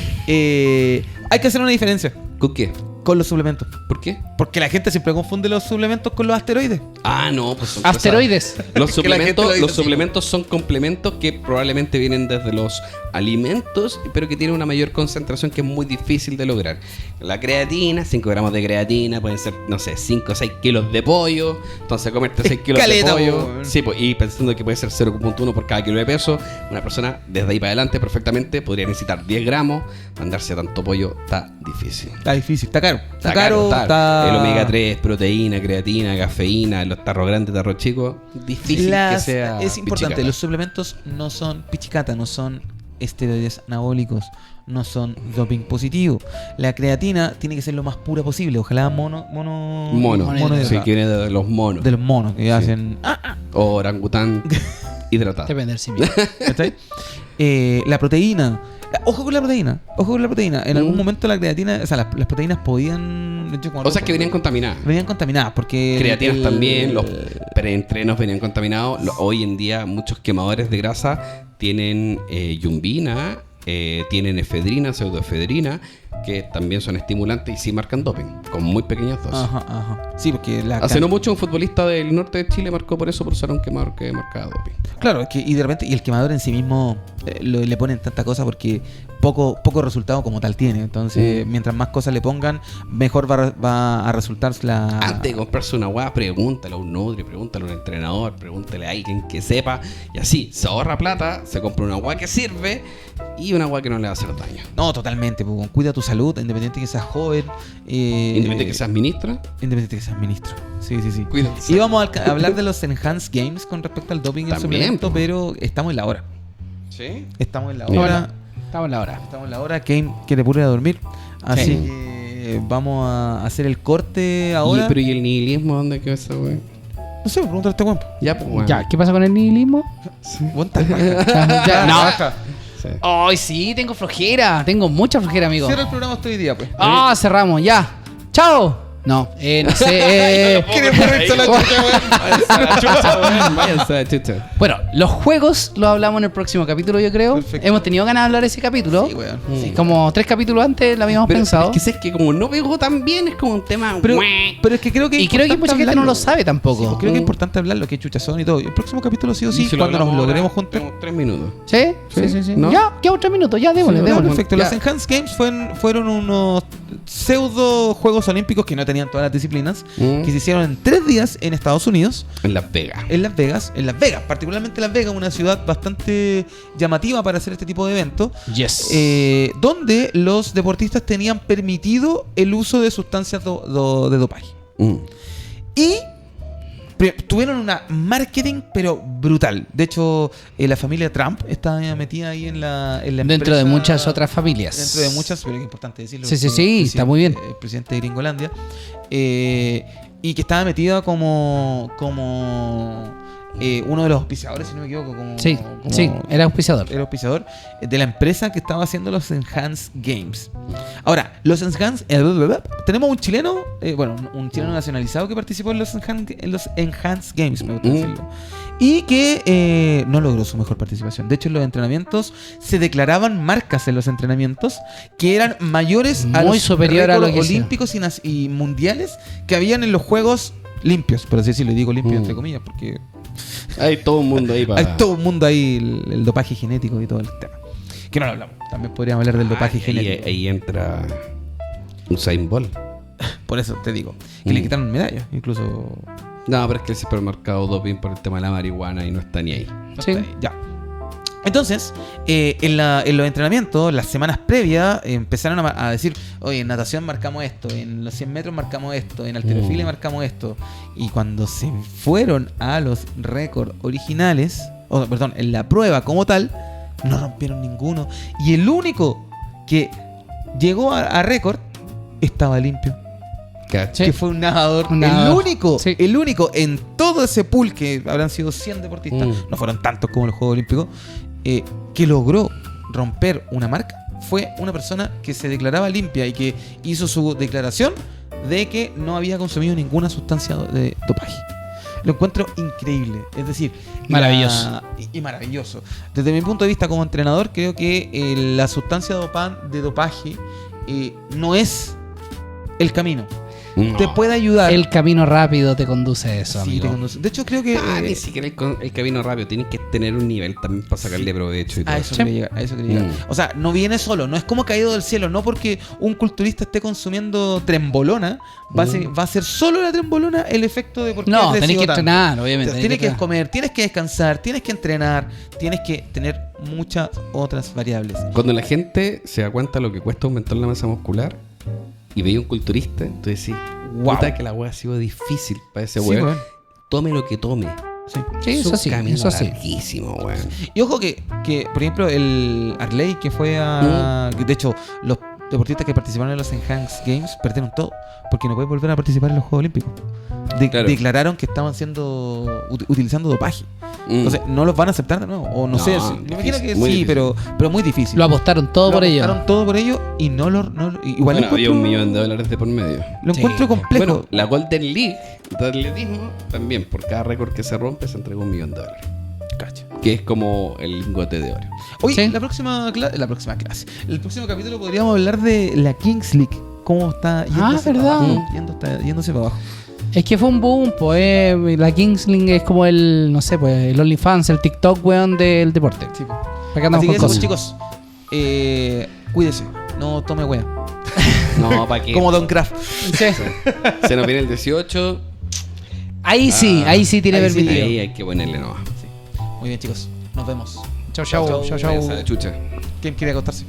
hay que hacer una diferencia ¿Con qué? con los suplementos. ¿Por qué? Porque la gente siempre confunde los suplementos con los asteroides. Ah, no, pues son Asteroides. Los Que la gente suplementos, lo dice los así, suplementos son complementos que probablemente vienen desde los alimentos, pero que tienen una mayor concentración que es muy difícil de lograr. La creatina, 5 gramos de creatina, pueden ser, no sé, 5 o 6 kilos de pollo. Entonces, comerte 6 kilos Caleta, de pollo. po. Sí, pues, y pensando que puede ser 0,1 por cada kilo de peso, una persona desde ahí para adelante perfectamente podría necesitar 10 gramos. Mandarse tanto pollo está difícil. Está difícil, está caro. El omega 3, proteína, creatina, cafeína, los tarros grandes, tarros chicos, difícil que sea. Es importante, pichicata. los suplementos no son pichicata, no son esteroides anabólicos, no son doping positivo. La creatina tiene que ser lo más pura posible, ojalá mono Mono, si quiere de los monos. de los monos que Sí. hacen O orangután hidratado. Depende del simio. ¿cachai? La proteína. Ojo con la proteína. En algún momento la creatina, o sea, las proteínas podían. de hecho, como O sea, que venían contaminadas. venían contaminadas porque Creatinas también, los preentrenos venían contaminados. Hoy en día muchos quemadores de grasa tienen yumbina, tienen efedrina, pseudoefedrina, que también son estimulantes y sí marcan doping, con muy pequeñas dosis. Ajá. Sí, porque Hace no mucho un futbolista del norte de Chile marcó por eso, por usar un quemador que marcaba doping. Claro, es que y de repente, y el quemador en sí mismo le ponen tanta cosa porque poco resultado como tal tiene. Entonces, mientras más cosas le pongan, mejor va a resultar la. Antes de comprarse una weá, pregúntale a un nutri, pregúntale a un entrenador, pregúntale a alguien que sepa. Y así se ahorra plata, se compra una weá que sirve y una weá que no le va a hacer daño. No, totalmente. Pues, cuida tu salud, independiente que seas joven. Independiente que seas ministra, Independiente que seas ministro. Sí. cuida. Y vamos a hablar de los Enhanced Games con respecto al doping y el También, suplemento, po. pero estamos en la hora. ¿Sí? Estamos en la Bueno. hora. Estamos en la hora. Estamos en la hora. Game quiere pura ir a dormir. Así Sí. que vamos a hacer el corte ahora. Pero ¿y el nihilismo dónde quedó esa weá? No sé, pregúntale a este weón. Ya, pues, weón. Ya, ¿qué pasa con el nihilismo? Weón, tal- Ya, no. Baja. Sí. Ay, sí, tengo flojera. Tengo mucha flojera, amigo. Cierra el programa hasta hoy día, pues. Ah, cerramos, ya. ¡Chao! No, no sé. ¿Quiere ponerse la chucha, weón? Váyanse a la chucha. Bueno, los juegos los hablamos en el próximo capítulo, yo creo. Perfecto. Hemos tenido ganas de hablar de ese capítulo. Sí, weón. Sí, como 3 capítulos antes lo habíamos pensado. Es que sabes que como no pegó tan bien, es como un tema. Pero es que creo que. es Y creo que importante mucha gente no hablarlo. lo sabe tampoco. Sí, creo que es importante hablar lo que chuchas son y todo. Y el próximo capítulo sí o sí, Y si lo cuando nos hablamos logremos ahora, juntar. tenemos 3 minutos. ¿Sí? Sí, ¿no? Ya, quedan 3 minutos, ya, démosle, Ya, démosle. perfecto. Ya. Los Enhanced Games fueron unos pseudo Juegos Olímpicos que no tenían todas las disciplinas, que se hicieron en 3 días en Estados Unidos, En Las Vegas. en Las Vegas, particularmente Las Vegas, una ciudad bastante llamativa para hacer este tipo de eventos, Yes. donde los deportistas tenían permitido el uso de sustancias de dopaje. Mm. Y tuvieron una marketing, pero brutal. De hecho, la familia Trump está metida ahí en la Dentro empresa, de muchas otras familias. Dentro de muchas, pero es importante decirlo. Sí, sí, porque sí, el está muy bien. El presidente de Gringolandia. Y que estaba metida como uno de los auspiciadores, si no me equivoco. Sí, era auspiciador. Era auspiciador de la empresa que estaba haciendo los Enhanced Games. Ahora, los Enhanced... tenemos un chileno, un chileno nacionalizado que participó en los Enhanced Games, me gusta decirlo. Y que no logró su mejor participación. De hecho, en los entrenamientos se declaraban marcas en los entrenamientos que eran mayores a muy los superior a lo récords que olímpicos y mundiales que habían en los juegos limpios, por así decirlo. Y digo limpios entre comillas porque Hay todo un mundo ahí para... hay todo un mundo ahí, el dopaje genético y todo el tema. Que no lo hablamos. También podríamos hablar del dopaje genético. Ahí entra Usain Bolt. Por eso te digo. Que le quitaron medallas, incluso. No, pero es que el supermercado doping por el tema de la marihuana y no está ni ahí. No Sí. está ahí. Ya. Entonces, en los entrenamientos, las semanas previas, empezaron a decir, oye, en natación marcamos esto, en los 100 metros marcamos esto, en halterofilia marcamos esto. Y cuando se fueron a los récords originales, en la prueba como tal, no rompieron ninguno. Y el único que llegó a récord estaba limpio. ¿Cachai? Que fue un nadador. Un nadador. El único en todo ese pool, que habrán sido 100 deportistas, no fueron tantos como los Juegos Olímpicos, que logró romper una marca, fue una persona que se declaraba limpia y que hizo su declaración de que no había consumido ninguna sustancia de dopaje. Lo encuentro increíble, es decir, Maravilloso. y maravilloso. Desde mi punto de vista como entrenador, creo que la sustancia de dopaje no es el camino. No. Te puede ayudar. El camino rápido te conduce a eso, Sí, amigo. te conduce. De hecho, creo que Ni siquiera el camino rápido. Tienes que tener un nivel también para sacarle provecho y todo. a eso quería llegar, a eso quería llegar. O sea, no viene solo, no es como caído del cielo, no porque un culturista esté consumiendo trembolona, va a ser solo la trembolona el efecto de por qué No, has tenés crecido que tanto. entrenar, obviamente. Tienes que comer, tienes que descansar, tienes que entrenar, tienes que tener muchas otras variables. Cuando la gente se da cuenta de lo que cuesta aumentar la masa muscular y veía un culturista, entonces decís, Wow. puta que la weá ha sido difícil para ese Sí, weón. weón. Tome lo que tome. Sí. Sí, Es eso un sí, camino eso sí. larguísimo, weón. Y ojo que, por ejemplo, el Arley que fue a... que de hecho, los deportistas que participaron en los Enhanced Games perdieron todo, porque no pueden volver a participar en los Juegos Olímpicos. Claro. Declararon que estaban utilizando dopaje. Entonces, no los van a aceptar de nuevo. O no, No, sé. difícil, Me imagino que muy sí, difícil. pero muy difícil. Lo apostaron todo por ello. Apostaron todo por ello y no lo... igual Bueno, lo había encuentro, $1 millón de por medio. lo Sí. encuentro complejo. Bueno, la Golden League de atletismo también, por cada récord que se rompe, se entrega $1 millón. Cacha. Que es como el lingote de oro. Oye, Sí. la próxima clase. El próximo capítulo podríamos hablar de la Kings League. Cómo está yéndose ¿verdad? para abajo. Yéndose para abajo. Es que fue un boom, pues. La Kingsling es como el, no sé, pues, el OnlyFans, el TikTok, weón, del deporte. Sí, po. ¿Para qué andamos Así que con eso, cosas? chicos. Cuídese. No tome wea. No, ¿para qué? Como Don Kraft. Sí. Se nos viene el 18. Ahí sí tiene ahí sí. permitido. Ahí hay que ponerle nomás. Muy bien, chicos. Nos vemos. Chau, chau, chau, chau. Esa chucha. ¿Quién quiere acostarse?